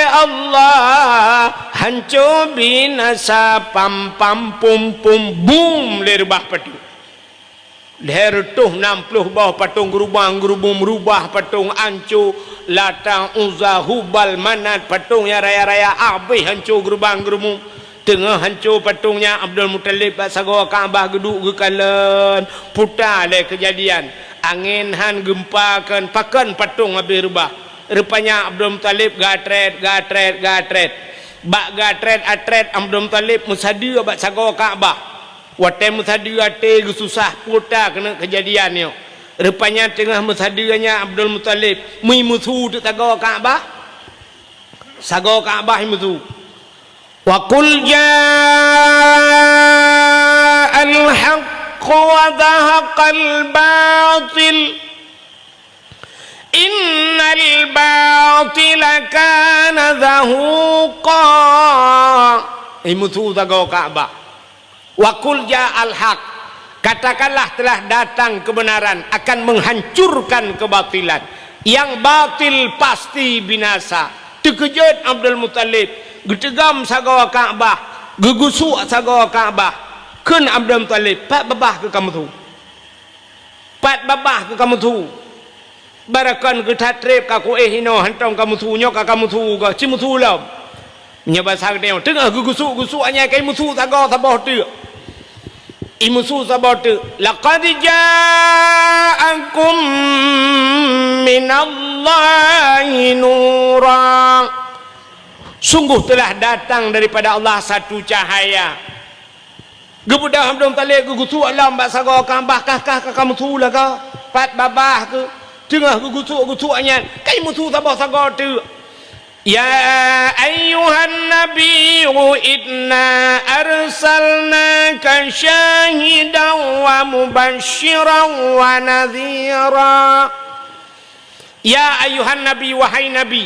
Allah hancur binasa pam pum boom lerbah patung leher tuh 60 bawah patung gerubang merubah patung hancur latang uzah hubal manat patungnya raya abih hancur gerubang gerumung tengah hancur patungnya Abdul Muttalib sago Kaabah geduk gekalan putar le kejadian angin han gempakan pakan patung habis rubah rupanya Abdul Muttalib gatret bak gatret Abdul Muttalib musadia bak sago Kaabah watai musadia te susah putar kena kejadian ni rupanya tengah musadianya Abdul Muttalib musuh tu sago Kaabah musuh wa qul ja'al haqq wa dhahaqal batil innal batila kana zahuqa musuh sago Kaabah wa qul ja'al haq katakanlah telah datang kebenaran akan menghancurkan kebatilan yang batil pasti binasa terkejut Abdul Muttalib getegam sago Kaabah gegusuk sago Kaabah keun Abdul Muttalib pat babah ke kamu tu barakan ke tatrep ka ku hino hantong kamu tu nyok ka kamu tu ka cimu tu lam nya bahasa dia tengah gegusuk anya kai musuh sago sabah tu imusu sabot laqad ja'akum minallahi nura sungguh telah datang daripada Allah satu cahaya gebudah Abdul Muttalib gugusu alam bak sago Kaabah kah kamu tu lah ka pat babah ke tengah gugusu anya kai musuh sabah sago tu ya ayyuhan nabiyyu inna arsalnaka syahidan wa mubasysyiran wa nadhira ya ayyuhan nabi wahai nabi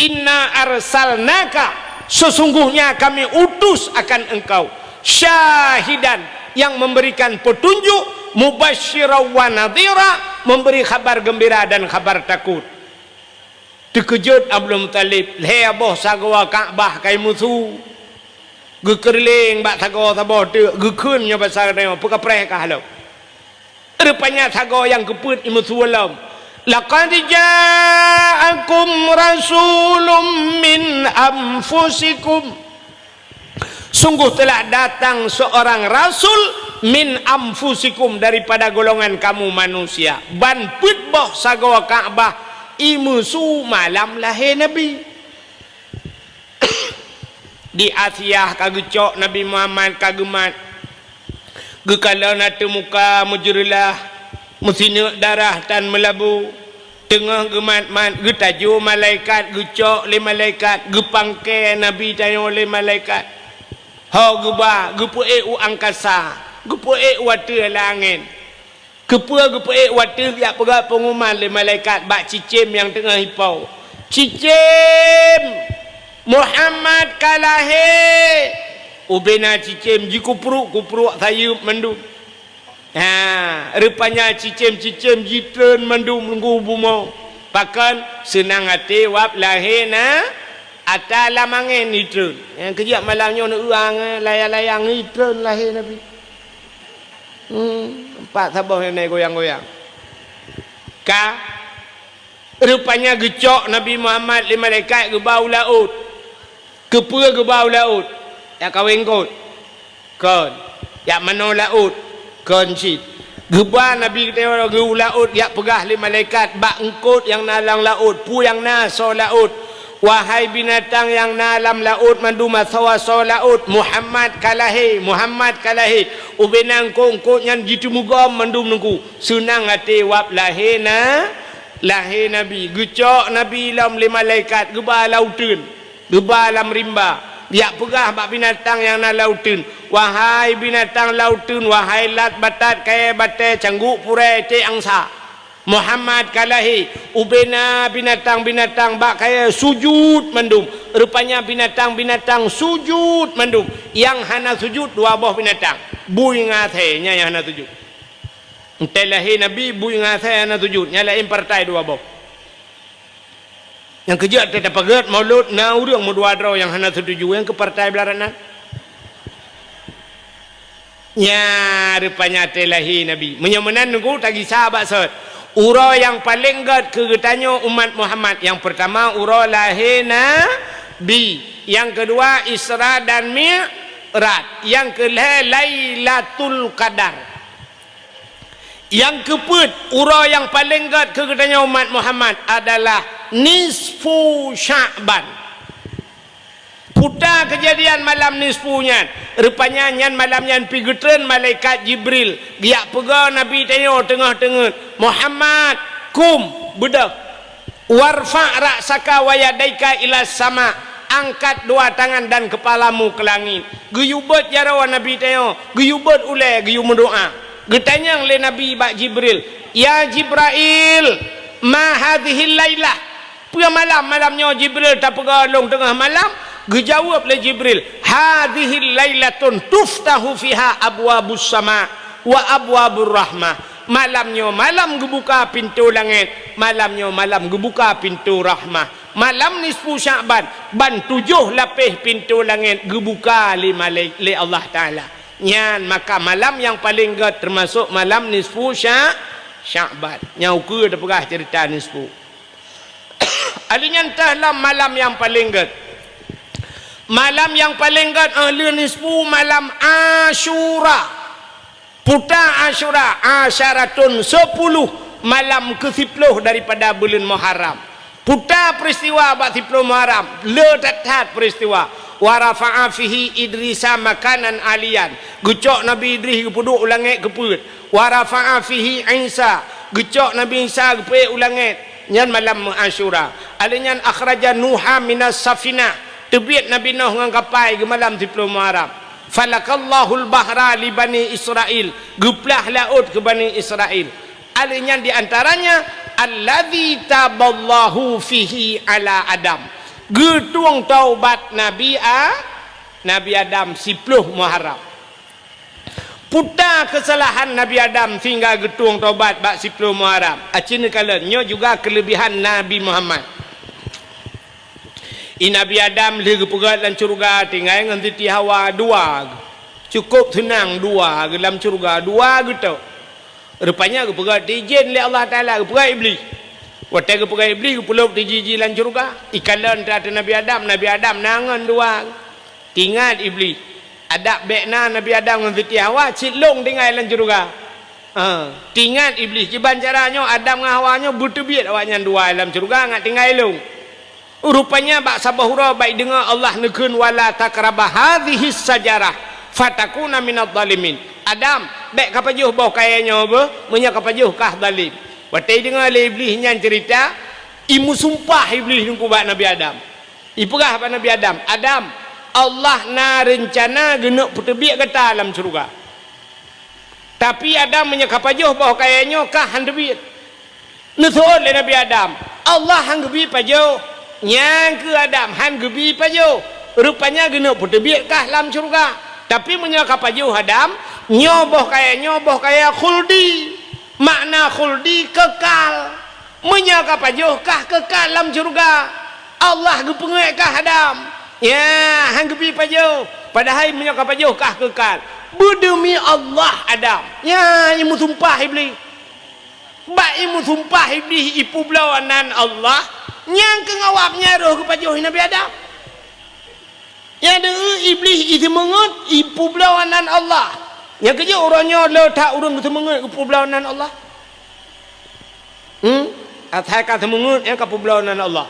inna arsalnaka sesungguhnya kami utus akan engkau syahidan yang memberikan petunjuk mubasysyiran wa nadhira memberi kabar gembira dan kabar takut terkejut Abdul Muttalib le aboh sago Kaabah kai musuh gekerling bak sago sabah tu gekeun nya bahasa dia pekapreh ka halau rupanya sago yang keput musuh alam laqad ja'akum rasulun min anfusikum sungguh telah datang seorang rasul min anfusikum daripada golongan kamu manusia ban put boh sago Kaabah imusu malam lahir Nabi di Asia kagecok Nabi Muhammad kagemat gekala natu muka mujrilah mesina darah tan melabu tengah gemat-mat getaju malaikat gecok le malaikat gepangke Nabi tanya oleh malaikat ha geba gepuek u angkasa gepuek watu langit Kepa waktu dia pegang pengumuman le malaikat bak cicim yang tengah hipau. Cicim Muhammad kalahe. Ubena cicim ji kupruk saya mendum. Rupanya cicim jitren mendum nunggu bumau. Pakan senang hati wap lahena ata lamangen nitren. Yang kejap malamnya nak uang layang-layang nitren lahir Nabi. Empat sabah yang naik goyang-goyang. Rupanya gecok Nabi Muhammad lima malaikat ke bau laut. Kepa ke bau laut. Ya kawin kot. Kon. Ya mana laut. Kon cik. Geba Nabi kita ke laut. Ya pegah lima malaikat. Bak engkot yang nalang laut. Pu yang naso laut. Wahai binatang yang nalam laut mandu masawa laut Muhammad kalahi ubenang kongkot yang gitu mugam mandum nungku senang hati wap lahir Nabi gecok Nabi lam lima malaikat geba lautin geba lam rimba dia pegah bak binatang yang na lautin wahai binatang lautin wahai lat batat kaya batai cangguk purai te angsa Muhammad kalahi ubena binatang-binatang bak kaya sujud mandum rupanya binatang-binatang sujud mandum yang hana sujud dua buah binatang bui ngathenya yang hana sujud entelahi Nabi bui ngathenya hana sujud nyalain partai dua buah yang kejap tetap pagat maulud na urang mu dua draw yang hana setuju yang ke partai belaranan nya rupanya telahi Nabi menyamanan nunggu tagi sahabat sahut ura yang paling gad kegetanya umat Muhammad. Yang pertama ura lahir Nabi. Yang kedua Isra dan Mi'raj. Yang kelima Lailatul Qadar. Yang keempat ura yang paling gad kegetanya umat Muhammad adalah nisfu Sya'ban. Putar kejadian malam nisfunya. Rupanya nyan malam nyan pigetren malaikat Jibril. Dia pegang Nabi tanya tengah-tengah. Muhammad kum bedah. Warfa' ra'saka wa yadaika ila sama. Angkat dua tangan dan kepalamu ke langit. Geyubat jarawan Nabi tanya. Geyubat ulai geyu mendoa. Getanyang le Nabi bak Jibril. Ya Jibril, ma hadhil lailah. Puya malamnya Jibril tak pegang long tengah malam. Gejawab le Jibril, hadhil lailatun tuftahu fiha abwabus sama wa abwabur rahmah. Malamnya malam gebuka pintu langit, malamnya malam gebuka pintu rahmah. Malam nisfu Sya'ban ban 7 lapis pintu langit gebuka li Allah Taala. Nyan maka malam yang paling gad termasuk malam nisfu Sya'ban. Nyau ke dah pegah cerita nisfu. Alinya entahlah malam yang paling gad. Malam yang paling gad ahli nisfu malam Asyura. Putar Asyura asyaratun 10 malam ke-10 daripada bulan Muharram. Putar peristiwa bak 10 Muharram. Ledat peristiwa. Wa rafa'a fihi Idrisa makanan alian. Gecok Nabi Idris kepuduk ulangit keput. Wa rafa'a fihi Isa. Gecok Nabi Isa keput ulangit. Nyan malam Asyura. Alinyan akhraja Nuha minas safinah. Tebiat Nabi Nuh dengan kapal ke malam 10 Muharram. Falakallahul bahra li Bani Israel. Geplah laut ke Bani Israel. Alinya di antaranya alladzi taballahu fihi ala Adam. Getuang taubat Nabi Adam 10 Muharram. Putar kesalahan Nabi Adam sehingga getuang taubat bak 10 Muharram. Acina kalanya juga kelebihan Nabi Muhammad. Nabi Adam lagi pegat dalam syurga tinggal dengan Siti Hawa 2. Cukup senang 2 dalam syurga 2 gitu. Rupanya pegat dijin oleh Allah Taala pegat iblis. Waktu pegat iblis puluk dijiji dalam syurga. Ikalan terhadap Nabi Adam nangan 2. Tinggal iblis. Adab bekna Nabi Adam dengan Siti Hawa cilong tinggal dalam syurga. Tinggal iblis. Jeban caranya Adam dengan Hawanya bertebiat awaknya 2 dalam syurga ngat tinggal long. Rupanya bak sabahura baik dengar Allah nekun wala takrabah hadhihi sajarah fatakuna minadh dhalimin. Adam baik kapajuh bau kayanya apa menya kapajuh kah zalim. Watai dengar le iblis nyan cerita imu sumpah iblis nungku bak Nabi Adam. Ipegah bak Nabi Adam. Adam Allah na rencana genok pertebiak kata alam syurga. Tapi Adam menyakapajuh bahawa kayaknya kah handebit. Nusul le Nabi Adam. Allah hanggebi pajuh. Nyang ke Adam hanggebi pajuh. Rupanya gena putebit kah dalam syurga. Tapi menyakapajuh Adam nyoboh kaya khuldi. Makna khuldi kekal. Menyakapajuh kah kekal dalam syurga. Allah gepengek kah Adam. Ya hanggebi pajuh. Padahal menyakapajuh kah kekal. Berdemi Allah Adam. Ya, imu sumpah iblis. Bak imu sumpah iblis ipu belawanan Allah. Yang kengawapnya roh kepajuh Nabi Adam. Yang ada iblis itu mengut ipu belawanan Allah. Yang kerja orangnya letak orang itu mengut ipu belawanan Allah. Atai kata mengut yang ipu belawanan Allah.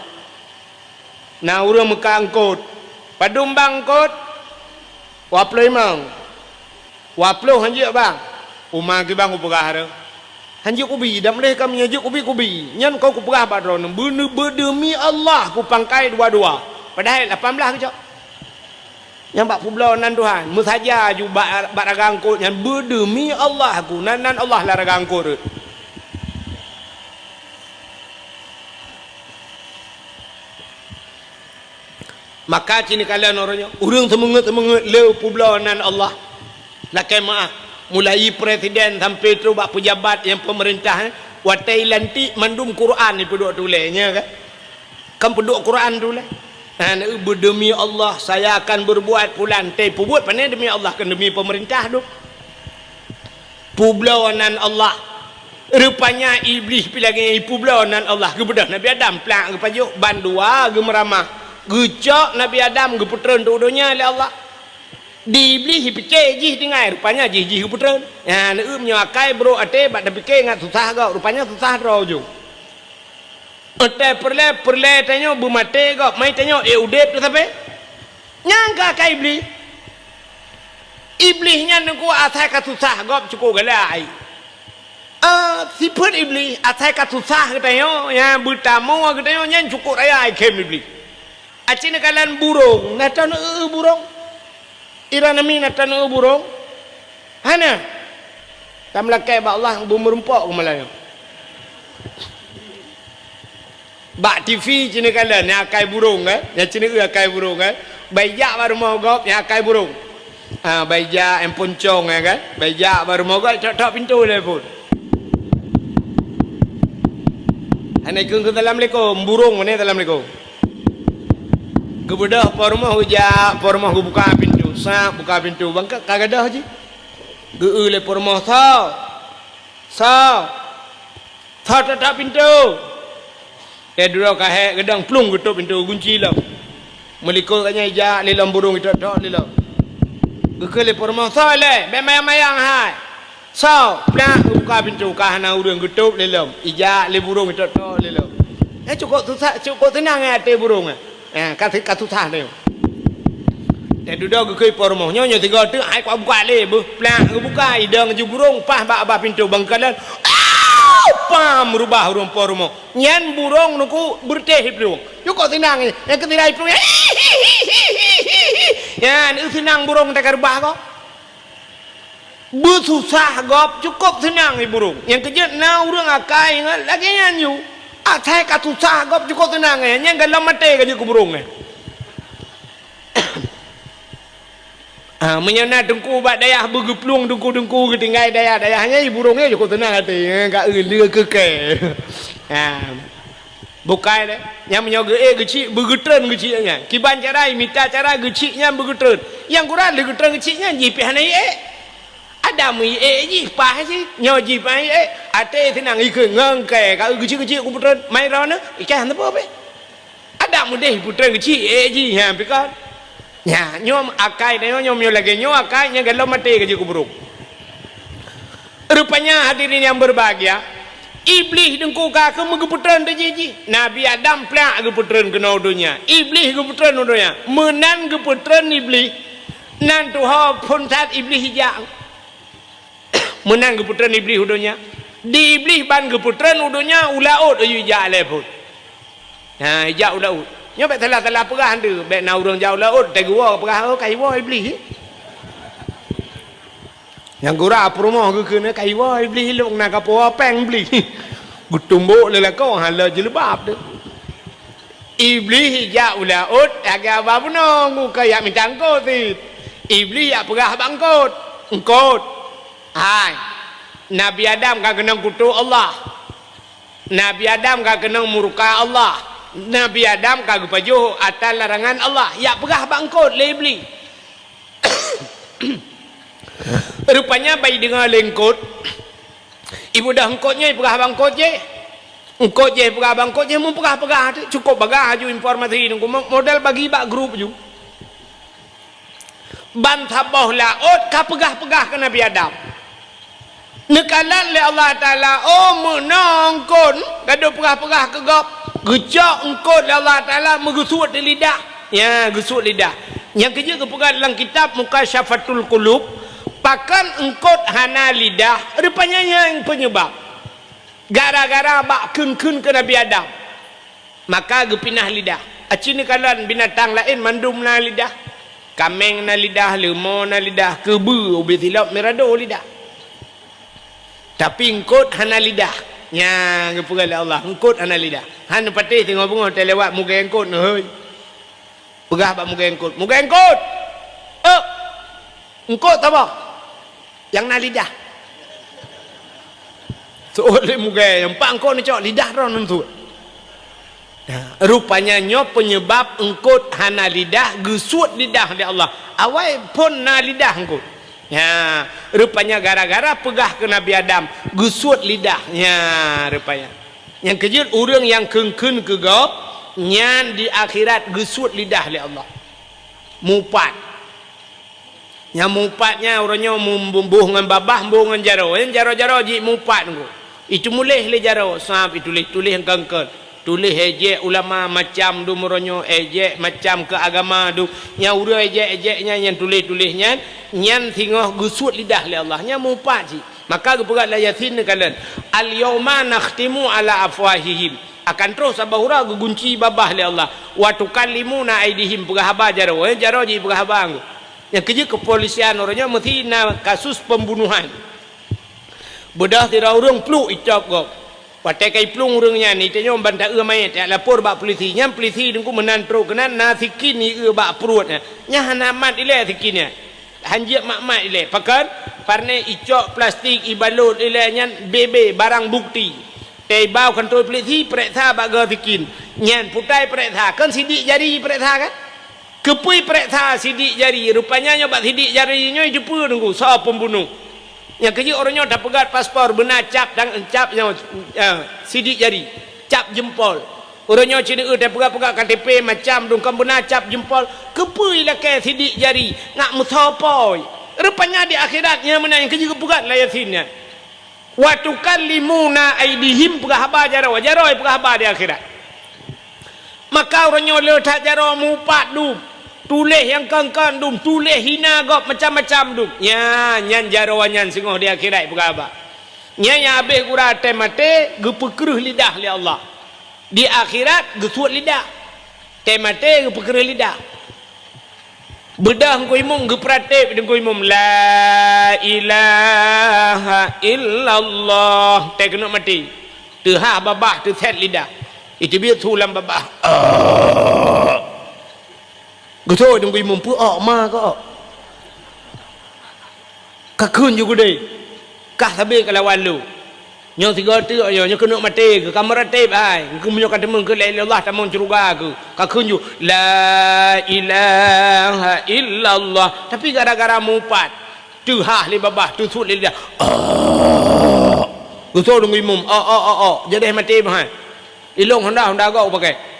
Nah orang Mekah angkut. Padum bangkut. Waplo imang. Waplo hanjik bang. Umar ke bang upegah ada. Hanjik kubi. Dan mereka menyajuk kubi. Nyan kau kupegah badron. Berdemi Allah ku pangkai dua-dua. Padahal 18 kejap. Yang bak publawanan Tuhan. Musaja juga bak ragangkut. Yang berdemi Allah ku. Nan Allah lah ragangkut. Maka cini kalian orangnya. Urang semangat leu publawanan Allah. Lakai maaf. Mulai presiden sampai tu bak pejabat yang pemerintah. Watai lantik mandum Quran ni peduk tulisnya kan. Kan peduk Quran tulis. Berdemi Allah saya akan berbuat pulan. Buat pandai demi Allah kan demi pemerintah tu. Publawanan Allah. Rupanya iblis pilih publawanan Allah. Kebedah Nabi Adam pelak kepajuk. Bandua gemeramah. Gecok Nabi Adam geputran tu dunia oleh Allah. Di iblis fikir jih dengar rupanya jih geputran. Ya nak menyakai bro ate bak dah fikir ngat susah kau rupanya susah ro jo. Ate perle tanya bu mate kau mai tanya udep tu sampai. Nyangka kai iblis. Iblisnya nunggu asai ka susah kau cukup galai. Sifat iblis asai ka susah katanya ya bertamu katanya nyan cukup raya kem iblis. Acina kalian burung, natan burung. Ira nami natan burung. Hana. Tamlakai ba Allah bumurempok kemalayo. Bak TV cina kalian yang akai burung kan. Yang cina akai burung kan. Baijak baru mau gop yang akai burung. Baijak yang poncong kan. Baijak baru mau gop tok pintu le pun. Assalamualaikum Assalamualaikum. Burung mana Assalamualaikum. Kebedah pormah hujak, pormah buka pintu, buka pintu, bangka kagadah je. Geule pormah tak pintu. Dulu kahek gedang plung ketuk pintu kunci lah. Melikul katanya ijak lilam burung itu tok lilam. Geule pormah le, mayang hai. Plak buka pintu kahana urang ketuk lilam. Ijak li burung itu tok lilam. Cukup susah, cukup tenang hati burung. Katu sah dia. Duduk ke pormoh nyonya tiga tu ai kau buka le plan buka idang ju burung pah ba pintu bangkalan. Pam rubah urang pormoh. Nyan burung nuku berteh burung. Yo kau tenang yang ketirai burung. Yan senang burung tak rubah kau. Bersusah gop cukup senang burung. Yang kejut na urang akai lagi nyanyu. Saya kata susah kau cukup tenang yang galau mati kerja kuburung menyana dengku bat dayah bergeplung dengku ketinggai dayahnya burungnya cukup tenang hati enggak dia keke bukai deh yang menyoga kecil bergetran kecilnya kiban cara minta cara kecilnya bergetran yang kurang bergetran kecilnya jipih naik ada mui ji pah sih nyo ji pah ate tenang ikut ngangkai kalau kecil komputer main rana ikan apa be ada mudah putra kecil ji ha pikir ya nyom akai nyo lagi nyo akai nya galau mati kerja kuburuk rupanya hadirin yang berbahagia iblis dengku ka megeputran de ji Nabi Adam plak geputran kena dunia iblis geputran dunia menan geputran iblis nan tuha pun saat iblis hijau menang keputran iblis udonya di iblis ban keputran udonya ulaut ayu jale pun hijau ulaut nyobek telah perah anda bek na urang jauh laut te gua perah kai wa iblis yang gura promo ke kena kai woi beli hilung nak apa peng beli gutumbuk le la kau hala jilbab tu iblis ya ulaut agak apa puno ngu kayak minta angkot tu iblis ya perah bangkot engkot hai Nabi Adam kan kena kutuk Allah Nabi Adam kan kena murka Allah Nabi Adam kan pajuh atas larangan Allah ya perah bangkot le iblis rupanya bayi dengar lengkot ibu dah engkotnya perah bangkot je engkot je perah bangkot je mu perah cukup bagah ju informasi ni modal bagi bak grup ju bantabah laut ka pegah-pegah ke Nabi Adam nekalan le Allah Taala oh menongkon gaduh perah-perah ke gop gejak engkot le Allah Taala megesut di lidah ya gesut lidah yang kerja kepegang dalam kitab Mukasyafatul Qulub pakan engkot hana lidah rupanya yang penyebab gara-gara bak kun ke Nabi Adam maka gepinah lidah acini kalan binatang lain mandum na lidah kameng na lidah lemau na lidah kebu ubi tilap merado lidah tapi engkot hana lidah nya gepegal Allah engkot hana lidah han patih tengok bunga terlewat muka engkot heuy pegah bak muka engkot engkot apa yang na lidah soalnya muka yang pangkot ni cok lidah ron tu rupanya nyo penyebab engkot hana lidah gesut lidah di Allah awai pun na lidah engkot ya rupanya gara-gara pegah ke Nabi Adam gesut lidahnya rupanya yang kejut orang yang kengkun ke gop nyan di akhirat gesut lidah li Allah mupat yang mupatnya orangnya membuh dengan babah membuh dengan jaro yang jaro-jaro ji mupat engko itu mulih le jaro sab itu tulis yang kengkun tulis ejek ulama macam du moronyo ejek macam ke agama du nya ura ejek-ejeknya yang tulis-tulisnya nyan tengok gusut lidah li Allah nya mupat ji maka gepegat la yasin kalian al yauma nakhtimu ala afwahihim akan terus sabahura gunci babah li Allah wa tukallimuna aidihim perahaba jaro jaro ji perahaba anggo yang kerja kepolisian orangnya mesti na kasus pembunuhan bedah tidak orang peluk icap kau pakai kai plung urangnya ni tanya bantah mayat ya lapor bak polisi nya polisi dengku menantro kena nasikin ni bak perutnya nya hanamat ile sikinnya hanjia mak-mak ile pakan parne icok plastik ibalut ile nya bebe barang bukti tei bau kantor polisi periksa bak ga sikin nyan putai periksa kan sidik jari periksa kan kepui periksa sidik jari rupanya nya bak sidik jari nya depu dengku so pembunuh yang kerja orangnya dah pegat paspor benar cap dan capnya sidik jari cap jempol orangnya cina dah pegat-pegat KTP macam dongkam benar cap jempol kepui lah ke sidik jari nak musapoi rupanya di akhiratnya mana yang kerja pegat lah yasinnya wa tukallimuna aidihim perahaba jaro perahaba di akhirat maka orangnya letak jaro mupat du tulis yang kangkan dum tulis hina gop macam-macam dum nya nyan jarawan singoh di akhirat berapa nya nya habis gura temate gepekeruh lidah li Allah di akhirat gesut lidah temate gepekeruh lidah bedah ko imum gepratip dengko imum la ilaha illallah te kena mati teu ha babah teu set lidah itu biar tulam babah Gua dengku imam pu ma ko kakun juga deh kah sabe kalawan lu nyong tiga tu nyong kena mati ke kamera tip ai ku menyo kata meng ke la ilallah tamong curuga ku kakun ju la ilaha illallah tapi gara-gara mupat tu ha li babah tu sut lidah gua dengku imam jadi mati bah ilong honda kau pakai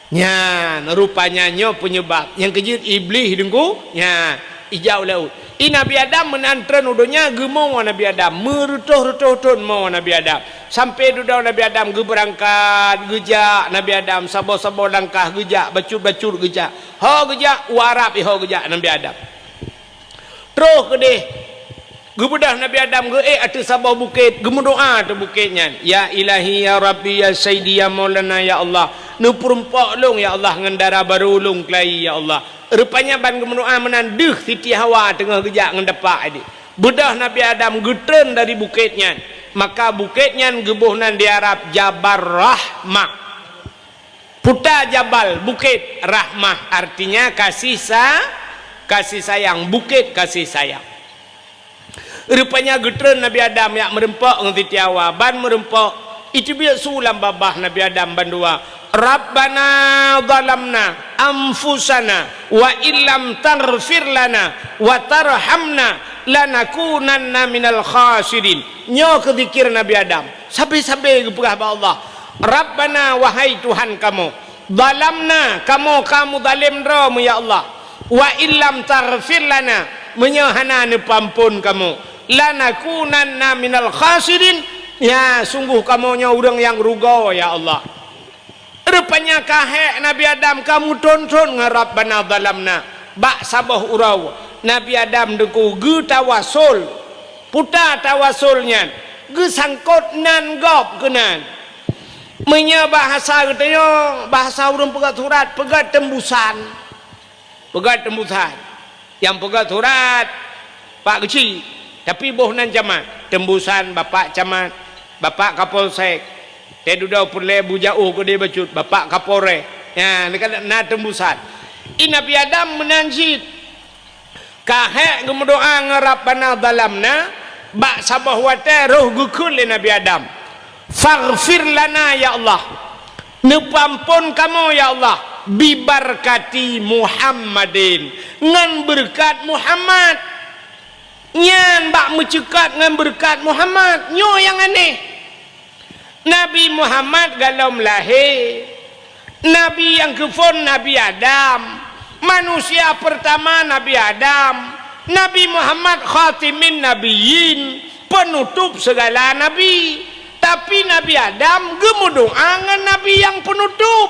nya rupanya nyo penyebab yang kejut iblis dengku nya ijau laut Nabi Adam menantren udonya gemong Nabi Adam merutuh-rutuh mau Nabi Adam sampai dudau Nabi Adam ge berangkat gejak Nabi Adam sabo-sabo langkah gejak bacur-bacur gejak ho gejak warap ho gejak Nabi Adam terus kedeh Gebedah Nabi Adam ge atas sabah bukit, ge doa tu bukitnya. Ya Ilahi ya Rabbi ya Sayyidi ya Maulana ya Allah. Nu perempak long ya Allah ngendara baru long kelai ya Allah. Rupanya ban ge doa menandeh Siti Hawa tengah gejak ngendepak ini. Bedah Nabi Adam getren dari bukitnya. Maka bukitnya gebuhnan di Arab Jabal Rahmah. Puta Jabal bukit Rahmah artinya kasih sayang, bukit kasih sayang. Rupanya getren Nabi Adam yang merempak dengan Siti Hawa ban merempak itu biar sulam babah Nabi Adam bandua Rabbana zalamna anfusana wa illam taghfir lana wa tarhamna lanakunanna minal khasirin. Nyo ke zikir Nabi Adam sampai-sampai keperah Allah. Rabbana wahai Tuhan kamu zalamna kamu zalim ramu ya Allah wa illam taghfir lana menyahana ne pampun kamu lanakunanna minal khasirin ya sungguh kamunya orang yang rugo ya Allah. Rupanya kahek Nabi Adam kamu tonton ngarabbana zalamna bak sabah urau Nabi Adam deku ge tawasul puta tawasulnya ge sangkot nan gop kenan menya bahasa katanya bahasa urang pegat surat pegat tembusan yang pegat surat Pak kecil tapi bohnan camat tembusan bapak camat bapak kapolsek teh dudau purle bujau ke dia bacut bapak kapore ya dekat na tembusan ini Nabi Adam menanjid kahek gemedoa ngarabbana zalamna bak sabah wate roh gukul le Nabi Adam faghfir lana ya Allah nepampun kamu ya Allah bibarkati Muhammadin ngan berkat Muhammad nyan bak mencekat ngan berkat Muhammad nyo yang aneh Nabi Muhammad galom lahir Nabi yang kefon Nabi Adam manusia pertama Nabi Adam Nabi Muhammad khatimin nabiyyin penutup segala nabi tapi Nabi Adam gemudoa ngan Nabi yang penutup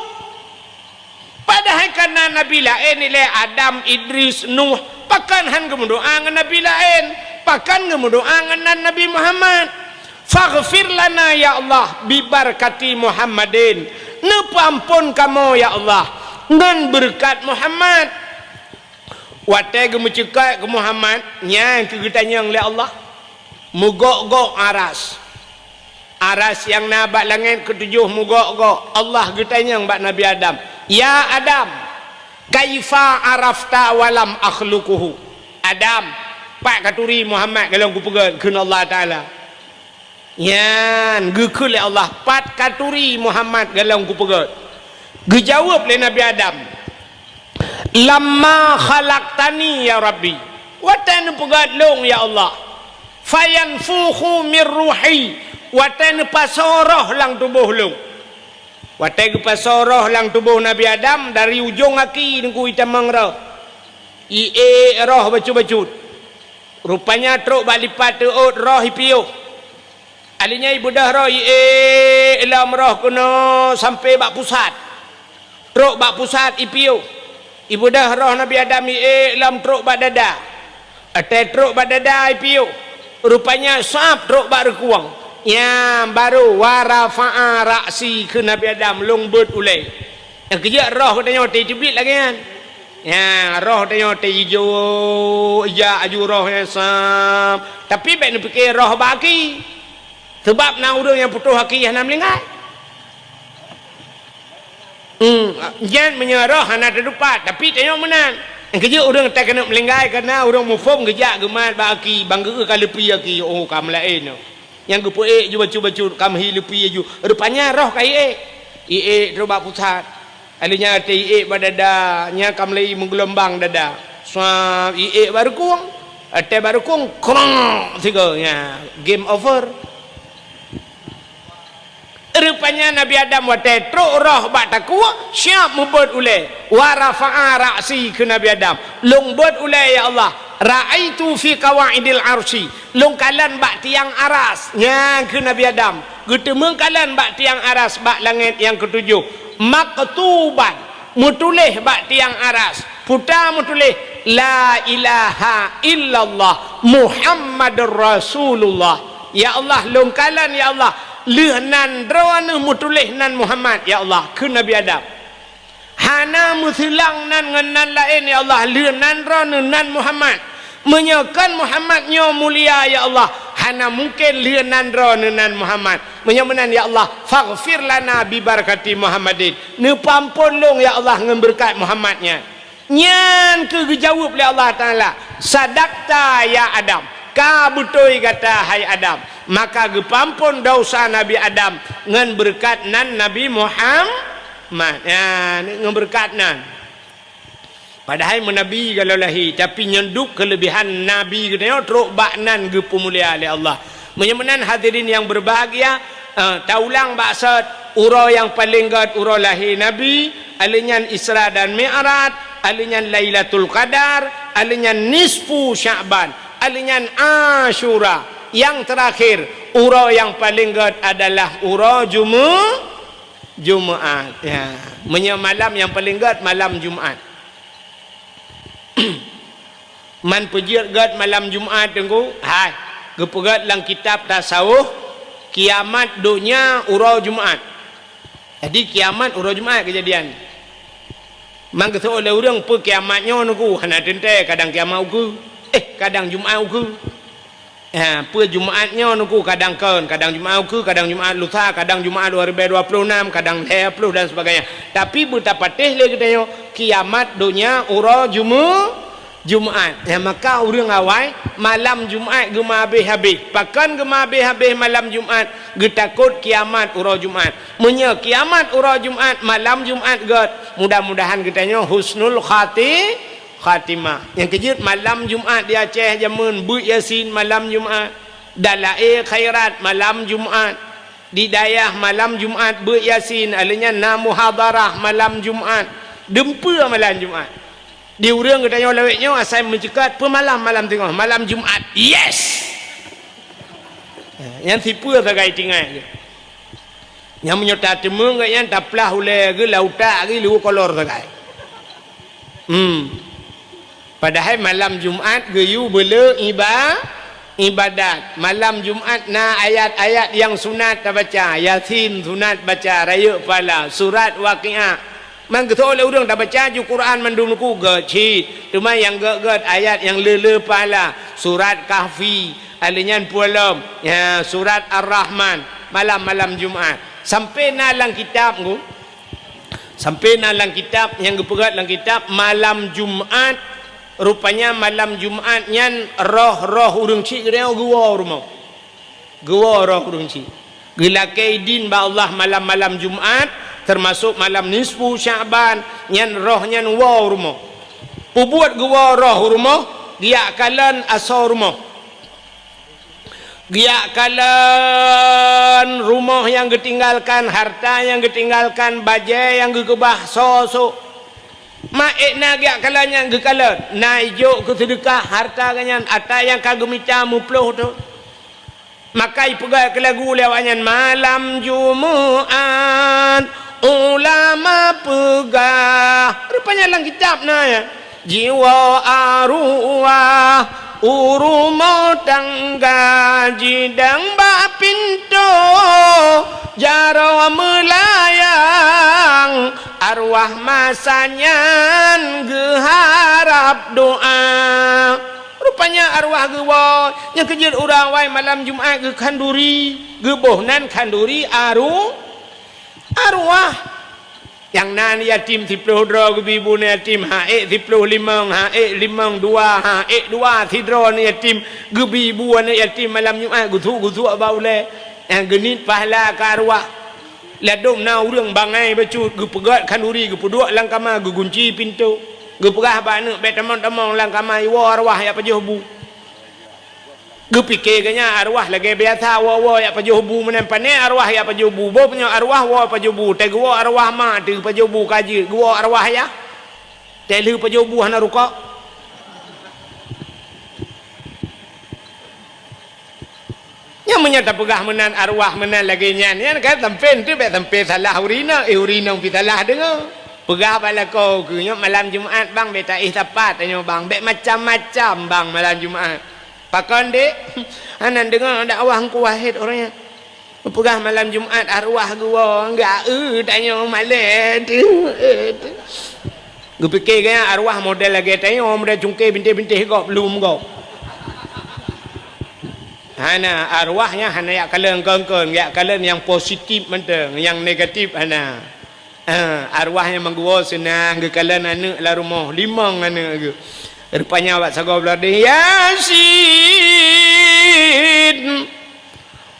padahal karena Nabi lain nilai Adam Idris Nuh pakan han gemudoa ngan Nabi lain pakan gemudoa ngan Nabi Muhammad faghfir lana ya Allah bibarkati Muhammadin nepampun kamu ya Allah ngan berkat Muhammad wate gemucekai ke Muhammad nya kegetanya oleh Allah mugok-gok aras yang nabak langit ketujuh mugok-gok Allah getanya bak Nabi Adam ya Adam kaifa arafta walam akhluquhu Adam pak katuri Muhammad kalau ku pegang keun Allah taala yan gekul le Allah pat katuri Muhammad kalau ku pegang gejawab le Nabi Adam lamma khalaqtani ya Rabbi watan pegat long ya Allah fayanfukhu mir ruhi watan pasoroh lang tubuh long watai ke pasoroh lang tubuh Nabi Adam dari ujung kaki nengku itamang roh roh bacut-bacut rupanya truk balipat teut roh ipiuh alinya ibu dah roh ilam roh kuno sampai bak pusat truk bak pusat ipiuh ibu dah roh Nabi Adam ilam truk bak dada atai truk bak dada ipiuh rupanya sap truk bak rekuang ya baru warafa'a raksi ke Nabi Adam longbot ulai yang kerja roh katanya otai cubit lagi kan ya roh katanya otai hijau ija aju roh yang sam tapi baik nak fikir roh baki sebab nak urang yang putus haki yang nak melingkai jangan menyerah anak terdupat tapi tanya menang yang kerja orang tak kena melingkai kerana orang mufum kerja gemat baki bangga ke lepi haki oh kamu lain yang gepuek ju bacu-bacu kamhi lepi ju rupanya roh kai robak pusat alinya te badada nya kamlei menggelombang dada swab baru kuang ate baru kuang krong tiganya game over rupanya Nabi Adam wate truk roh bak takwa siap mubot ule wa rafa'a ra'si ke Nabi Adam long bot ule ya Allah ra'aitu fi qawaidil arsy long kalan bak tiang aras yang ke Nabi Adam getemeng kalan bak tiang aras bak langit yang ketujuh maktuban mutulih bak tiang aras puta mutulih la ilaha illallah Muhammadur Rasulullah. Ya Allah longkalan ya Allah leunan drone mutulih nan Muhammad ya Allah ke Nabi Adam. Hana musilang nan ngenan lain ya Allah leunan drone nan Muhammad. Menyakan Muhammad nyo mulia ya Allah. Hana mungkin leunan drone nan Muhammad. Menyamenan ya Allah faghfir lana bi barakati Muhammadin. Ne pampun long ya Allah ngan berkat Muhammadnya. Nyan ke dijawab oleh Allah Taala. Sadaqta ya Adam. Ka betul kata hai Adam, maka gepampun dosa Nabi Adam ngan berkat nan Nabi Muhammad. Ya, ngan berkat nan. Padahal menabi kalau lahi tapi nyenduk kelebihan nabi kita teruk baknan ge pemulia oleh Allah. Menyemenan hadirin yang berbahagia, taulang maksud uro yang paling gad uro lahir nabi, alinyan Isra dan Mi'raj, alinyan Lailatul Qadar, alinyan nisfu Sya'ban, alinyan Ashura. Yang terakhir uro yang paling gad adalah uro Jumaat. Ya, malam yang paling gad malam Jumaat. Man pejir gad malam Jumaat tengku. Hai, gepegat lang kitab tasawuf kiamat dunia uro Jumaat. Jadi kiamat uro Jumaat kejadian. Mang kata oleh orang pe kiamatnya nuku hana tente kadang kiamat uku. Kadang Jumaat uku. Pe Jumaatnya nuku kadang Jumaat uku, kadang Jumaat lusa, kadang Jumaat 2026, kadang 30 dan sebagainya. Tapi betapa teh le katanya kiamat dunia uro Jumaat. Maka orang awai malam Jumaat gema habis. Pakan gema habis malam Jumaat ge takut kiamat uro Jumaat. Munya kiamat uro Jumaat malam Jumaat get. Mudah-mudahan katanya husnul khatimah. Yang kejut malam Jumaat di Aceh jamun Bu Yasin malam Jumaat. Dalail khairat malam Jumaat. Di Dayah malam Jumaat Bu Yasin alanya namuhadarah malam Jumaat. Dempa malam Jumaat. Di urang katanya laweknya asal mencekat pemalam malam tengah malam Jumaat. Yes. Yang tipu sebagai tinggal. Yang menyerta temung yang taplah oleh ke lauta ke lu kolor sebagai. Padahal malam Jumaat geyu bela ibadat. Malam Jumaat na ayat-ayat yang sunat baca, Yasin sunat baca, raya pala, surat Waqiah. Man kata oleh orang dah baca ju Quran mandum ku gecit. Cuma yang ged ayat yang lele pala, surat Kahfi, alinyan pualam, ya surat Ar-Rahman malam-malam Jumaat. Sampai nalang kitab ku. Sampai nalang kitab yang gepegat lang kitab malam Jumaat. Rupanya malam Jumaat nyan roh-roh urang cik dia gua rumah. Gua roh urang cik. Gelakai din ba Allah malam-malam Jumaat termasuk malam nisfu Sya'ban nyan roh nyan wa rumah. Pubuat gua roh rumah dia kalan asar rumah. Dia kalan rumah yang ketinggalkan, harta yang ketinggalkan, bajai yang gekebah sosok. Maekna gak kalanya gekalan naik ke sedekah harta kanyan ata yang kagumita muploh tu makai pegai ke lagu lewanyan malam Jumaat ulama pegah rupanya lang kitab na ya jiwa arwah urumo tangga jidang ba pintu jaro melayang arwah masanya geharap doa. Rupanya arwah gewa yang kejut orang wai malam Jumaat ge kanduri gebohnan kanduri arwah yang nan yatim 10 dro ibu yatim hae 15 hae 52 hae 2 tidro yatim gebibu yatim malam Jumaat gutu baule yang genit pahala ke arwah ladom na urang bangai bacut gepegat kanduri gepuduk lang kamar gegunci pintu gepegah bana betamang-tamang lang kamar wa arwah ya pajohbu gepikir kanya arwah lagi biasa wa ya pajohbu menempane arwah ya pajohbu bo punya arwah wa pajohbu te gua arwah ma te pajohbu kaji gua arwah ya te lu pajohbu hana ruka yang menyata pegah menan arwah menan lagi nyan kan tempen tu bet tempe salah urina urina pi salah dengar Pegah balako kunya malam Jumaat bang beta tepat tanya bang bek macam-macam bang malam Jumaat. Pakon dek anan dengar dakwah ku wahid orangnya. Pegah malam Jumaat arwah gua enggak tanya malam tu. Gua fikir kan arwah model lagi tanya model cungkir bintik-bintik kau belum kau. Hana arwahnya hana yak kalen kengkeng yak kalen yang positif menteng yang negatif hana. Arwahnya mengguo senang ke kalan anak la rumah limang anak ke rupanya awak sagau belade Yasin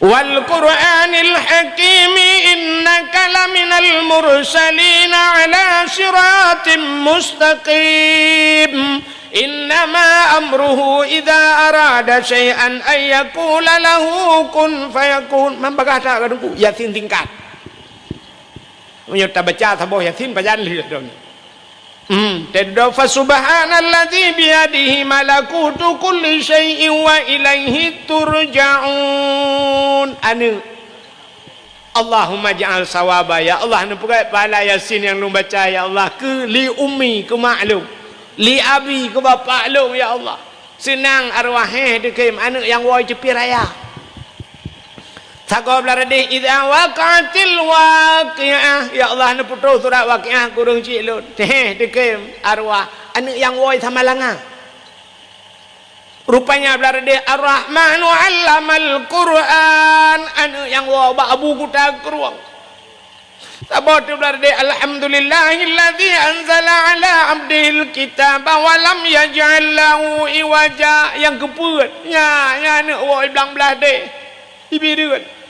wal Qur'anil Hakim innaka laminal mursalin ala siratim mustaqim innama amruhu idza arada syai'an ay yaqula lahu kun fayakun mambagah tak kadungku Yasin tingkat menyerta baca saboh Yasin pajan lihat dong. Tadda fa subhanallazi biyadihi malakutu kulli syai'in wa ilaihi turja'un. Anu Allahumma ja'al sawaba ya Allah nu pakai pahala Yasin yang lu baca ya Allah ke li ummi ke maklum li abi ke bapa lu ya Allah senang arwah dekem anak yang woi cepi raya. Sagob larade idza waqatil waqi'ah ya Allah nu putu surat waqi'ah kurung cik lut teh dekem arwah anu yang woi sama langa rupanya larade ar-rahmanu 'allamal qur'an anu yang woi ba abu kuta keruang sabot larade alhamdulillahilladzi anzala ala 'abdihil kitaba wa lam yaj'al lahu iwaja yang kepuat nya anu woi belang-belah de ibirut.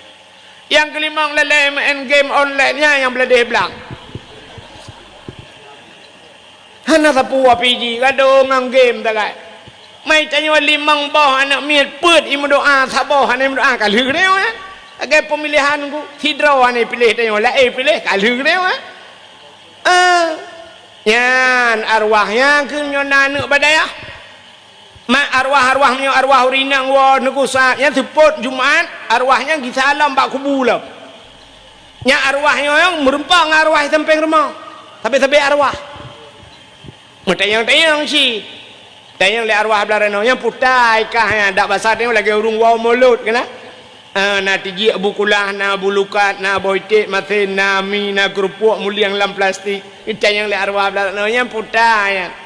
Yang kelima lalai main game online nya yang beladeh belang. Hana sapu PG kado ngang game tak kai. Mai tanya limang boh anak miet put imu doa saboh hana doa kalih deu ah. Agai pemilihan ku hidro ane pilih tanya la pilih kalih deu ah. Yan arwahnya ke nyona badaya. Ma arwah-arwah punya arwah urinang wa negusa yang sepot Jumaat arwahnya gisalam bak kubu lah nya arwahnya yang merempang arwah samping rumah tapi arwah tayang si tayang le arwah belarano yang putai kah yang dak basah tengok lagi urung wa mulut kena na tiji bukulah na bulukat na boitik matin na mi na kerupuk muliang lam plastik tayang le arwah belarano yang putai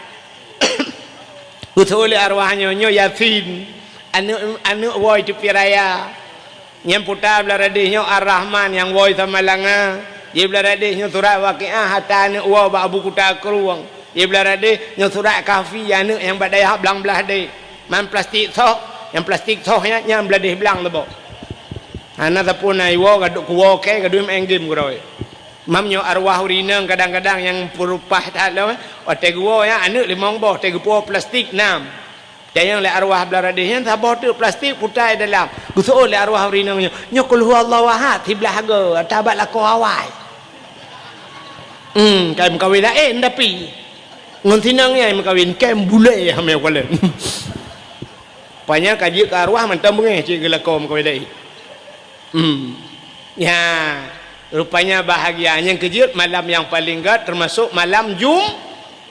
Betul arwahnya nyo Yasin anu woi tu piraya yang putar belaradihnya Ar-Rahman yang woi sama langa dia belaradihnya surat waqi'ah hatta anu wa ba abu kuta keruang dia belaradihnya surat kahfi anu yang badaya belang belah de man plastik soh yang plastik sohnya yang beladih belang lebo ana tapun ai wo gaduk wo ke gadum enggim kuroi mamnyo arwah urinang kadang-kadang yang purupah tak lah ote gua ya anu limong boh te gupo plastik nam tayang le arwah beladihnya saboh tu plastik putai dalam guso le arwah urinang nyo kul huwallahu ahad tiblah go tabat la ko awai kai mkawin tapi ngon tinang ya mkawin kem bule ya me kwalen panya kaji ke arwah mantam bengeh cik gelako mkawin dai ya rupanya bahagianya kejut malam yang paling gat termasuk malam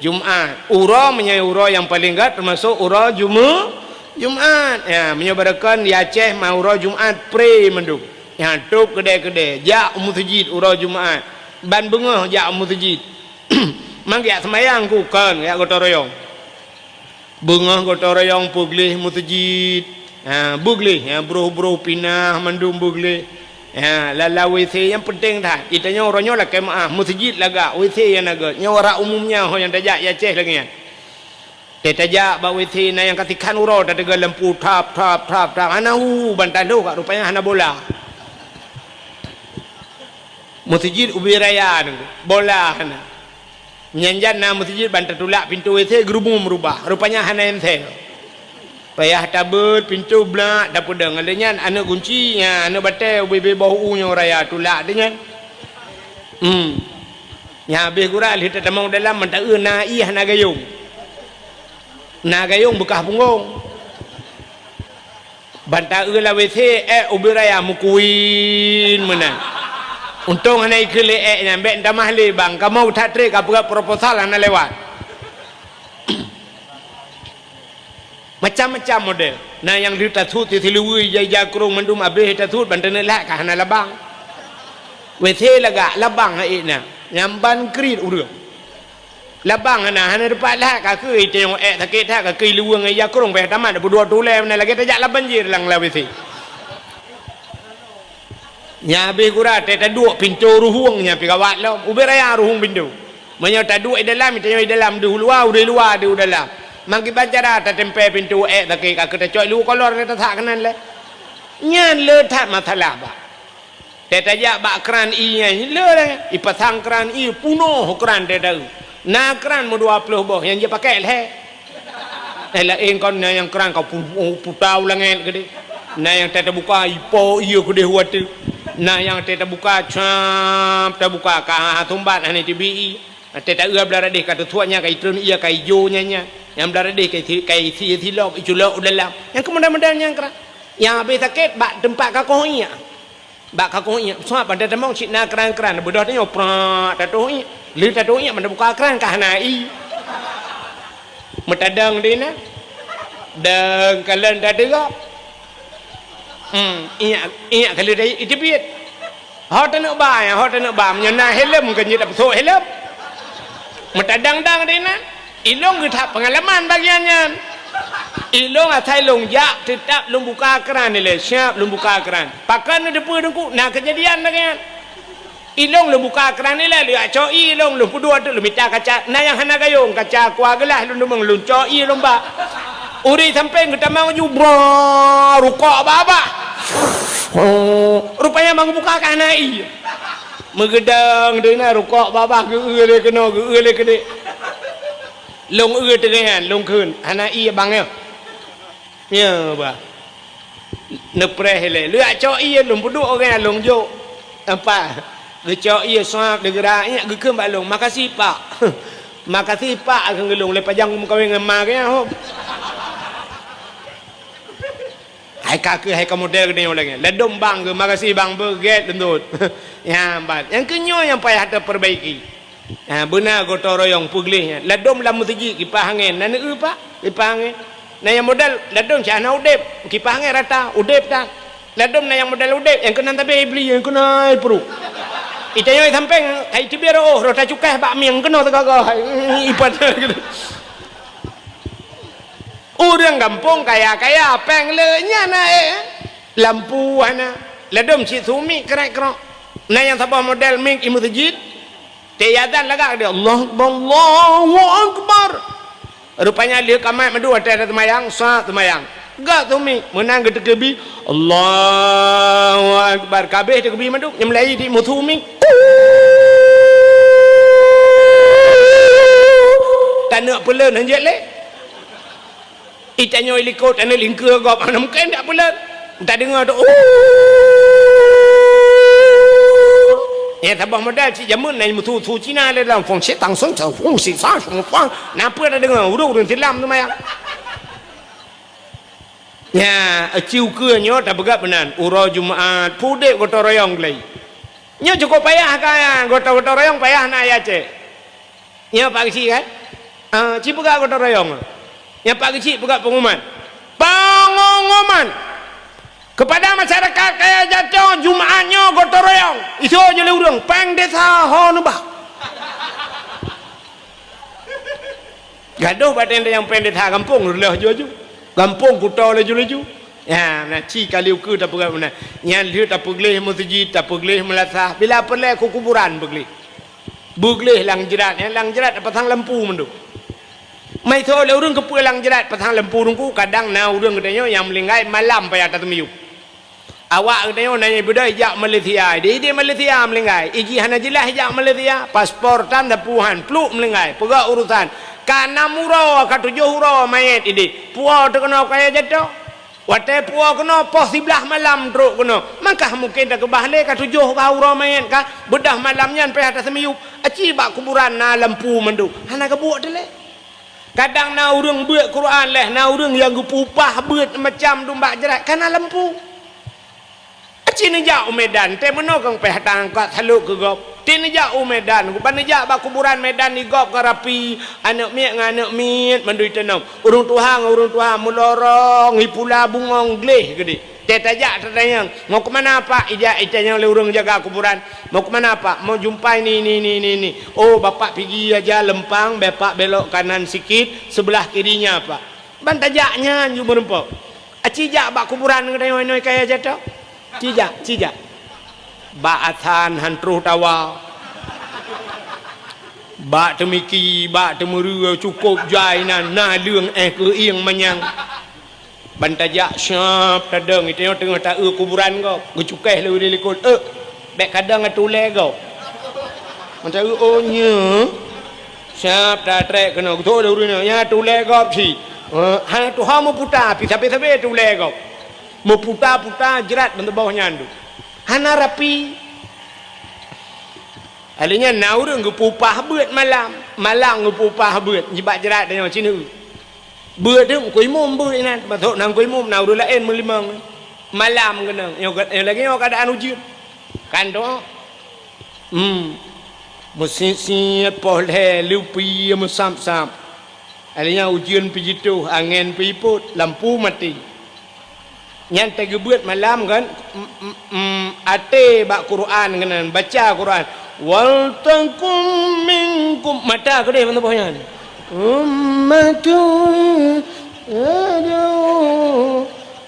Jumaat. Ura menyai ura yang paling gat termasuk ura Jumaat. Ya, menyebarakan di Aceh mau ura Jumaat pre menduk. Ya, tuk kedai-kedai. Jak masjid ura Jumaat. Ban bengah jak masjid. Mang ya semayang ku kan ya gotong royong. Bengah gotong royong puglih masjid. Ha, buglih ya bro-bro pinah mandum buglih. Ya, lala WC yang penting dah. Itanya orangnya lah kemaah masjid laga WC yang naga. Nya orang umumnya yang tajak ya Aceh lagi ya. Tajak ba WC na yang katikan uro dah tegak lampu tap. Ana bantal tu kat rupanya hana bola. Masjid ubi raya tu. Bola hana. Nyanjan na masjid bantal tulak pintu WC gerubung merubah. Rupanya hana ente. Payah tabut pintu blak dapur deng adanya anak kuncinya anak batai bebe bau nya raya tulak dengan nya habis gura li tatamau dalam mentau na ih na gayung bekas punggung bantau la WC ubi raya mukuin menang untung hana ikele nya mbek nda mahli bang ka mau tak trek apa proposal hana lewat macam-macam model nah yang di tatut ti luwi jaya krung mandum abe tatut bantene la ka hana labang wethe laga labang ha ina nyamban krit urang labang hana depat lah ka ke tengok takit tak ka ke luwang ya krung pe tamat berdua tule na lagi tajak la banjir lang la wethe nya be kura te taduk pintu ruhungnya pi kawat lo uberaya ruhung pintu menyo taduk di dalam tanyo di dalam du luar di luar di dalam mangki bacara ta tempe pintu takit ka ke coi lu kolor ne tak kanan le nyan le tak masalah ba te tajak ba kran i le ipasang kran i puno kran te dah na keran mau 20 boh yang dia pakai leh lah kon na yang keran kau putau langen gede na yang tata buka ipo iyo gede huat na yang tata buka cap tata buka ka tumbat ane tibi tata ua belara deh kata tuanya kai trun iya kai jo nya yang belara deh kai si lop iculok dalam yang kemudian yang keran yang habis sakit bak tempat kakong iya bak kakong iya sebab pada temang cik na keran bodoh tanya pra tatu iya lihat tatu iya mana buka keran kah nai metadang dia na dan kalian dah dengar iya kalau dia itu biar hot nak ba menyana helm kan dia dapat so helm metadang dia na ilong kita pengalaman bagiannya ilong atai long jak tetap long buka keran ni le siap long buka keran pakan ada pun nak kejadian kan ilong lu buka keran ni lah lu coi ilong lu pudua tu lu minta kaca na yang hana gayung kaca kuah gelah lu meng lu coi lu ba uri sampai kita mau jubra rukuk baba rupanya mang buka kanai megedang deuna rukuk baba geu le kena geu le kede long tegehan long keun hana i bang ya ba nepre hele lu coi lu pudua orang long jo apa gecok iya soak degeraknya gekem balong makasih pak makasih pak akan gelung le pajang kawin ngemar ya hom hai kakek hai model gede lagi ledom bang ke makasih bang beget tentut ya bat yang kenyo yang payah terperbaiki benar gotong royong puglihnya ledom lamu teji kipas angin nana pak kipas angin nah yang modal ledom cana udep kipas angin rata udep tak ledom nah yang modal udep yang kena tapi beli yang kena perut itanya sampai kai tibir rota cukai bak miang kena tegak ipat gitu orang kampung kaya peng le nya na lampu ana ledom si sumi kerek nah yang sabah model mik imu masjid tiadan lagak dia Allahu akbar rupanya dia kamai madu ada temayang sah temayang gak tumi menang gede kebi Allahu akbar kabeh de kebi madu nyemlai di muthumi tanah pelan hanjat le itanyo ilikot tanah lingkur gop ana mungkin tak pelan tak dengar tu ya tabah modal si jamun nai mutu tu Cina le dalam fong che tang song chao fong si sa shong fang napa dah dengar urung tilam tu maya ya aciu ke nyo tak begat benan uro Jumaat pudek gotong royong lagi nyo cukup payah kan gotong royong payah na ya ce nyo pak kecil kan ci begat gotong royong yang pak kecil begat pengumuman kepada masyarakat kaya jatuh Jumaatnya gotong royong itu aja le urang peng desa ho nubah gaduh badan yang peng desa kampung leh ju kampung kutau leju ya na ci kali uku tak pegang mana nyan liu tak pegleh masjid tak pegleh melasah bila perle ku kuburan begleh lang jerat pasang lampu mendu mai tho le urang kepu lang jerat pasang lampu rungku kadang na urang katanya yang melinggai malam payah tak temiu awak katanya nanya budaya jak Malaysia dia Malaysia melinggai iji hana jelas jak Malaysia paspor tan dapuhan pluk melinggai pegak urusan kana muro ka 7 huro mayat ini puau terkena kaya jatuh wate puau kena pos 11 malam teruk kena maka mungkin tak kebahle ka 7 huro mayat ka bedah malamnya pe atas semiyup aci bak kuburan na lampu mendu hana kebuat dele kadang na urang beuk Quran leh na urang yang gupupah beut macam domba jerat kana lampu Acina jauh Medan, teh mana kang peh tangkat haluk ke gop. Tina jauh Medan, ku banyak ba kuburan Medan di gop karapi, anak miak ngan anak miat mandui tanam. Urung Tuhan mulorong, hipula bungong gleh gede. Teh tajak tertanya, mau ke mana pak? Ijak itanya oleh urung jaga kuburan. Mau ke mana pak? Mau jumpai ni. Oh bapak pergi aja lempang, bapak belok kanan sikit, sebelah kirinya pak. Ban tajaknya jumpa rempok. Acijak ba kuburan ngedai kaya jatuh. Cijak. Ba athan hantruh tawa. Ba temiki, ba temeru cukup jainan na lương ke ieng manyang. Bantajak syap tadang itu tengah tak kuburan kau. Gucukai lu likut. Bek kadang atule kau. Macam oh nya. Syap tak trek kena tu dah urina ya tule kau si. Ha tu ha mu putar pi sampai tule kau. Mu putar jerat bentuk bawahnya andu. Hana rapi. Alinya naurung ngepupah beut malam ngepupah beut jibak jerat dia macam ni. Beut tu kuih mum beut nan batok nang kuih mum naurung lain melimang. Malam kena yang lagi yang keadaan ujian. Kan tu. Mesti poleh lupi musam-sam. Alinya ujian pergi tu angin piput lampu mati. Yang tegebuat malam kan ate bak Quran kan baca Quran wal takum minkum mata ke dia mana bawahnya ummatun adu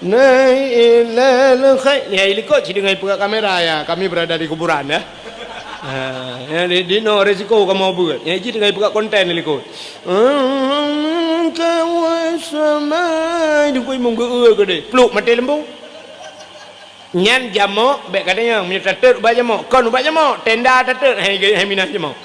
nailal khair ya ilikot si dengan pegang kamera ya kami berada di kuburan ya. Ya di no resiko kamu buat ya ji dengan pegang konten ilikot kawasama di kuih munggu ke deh peluk mati lembu nyan jamok bek katanya punya tatet ubah jamok kon ubah jamok tenda tatet hai minah jamok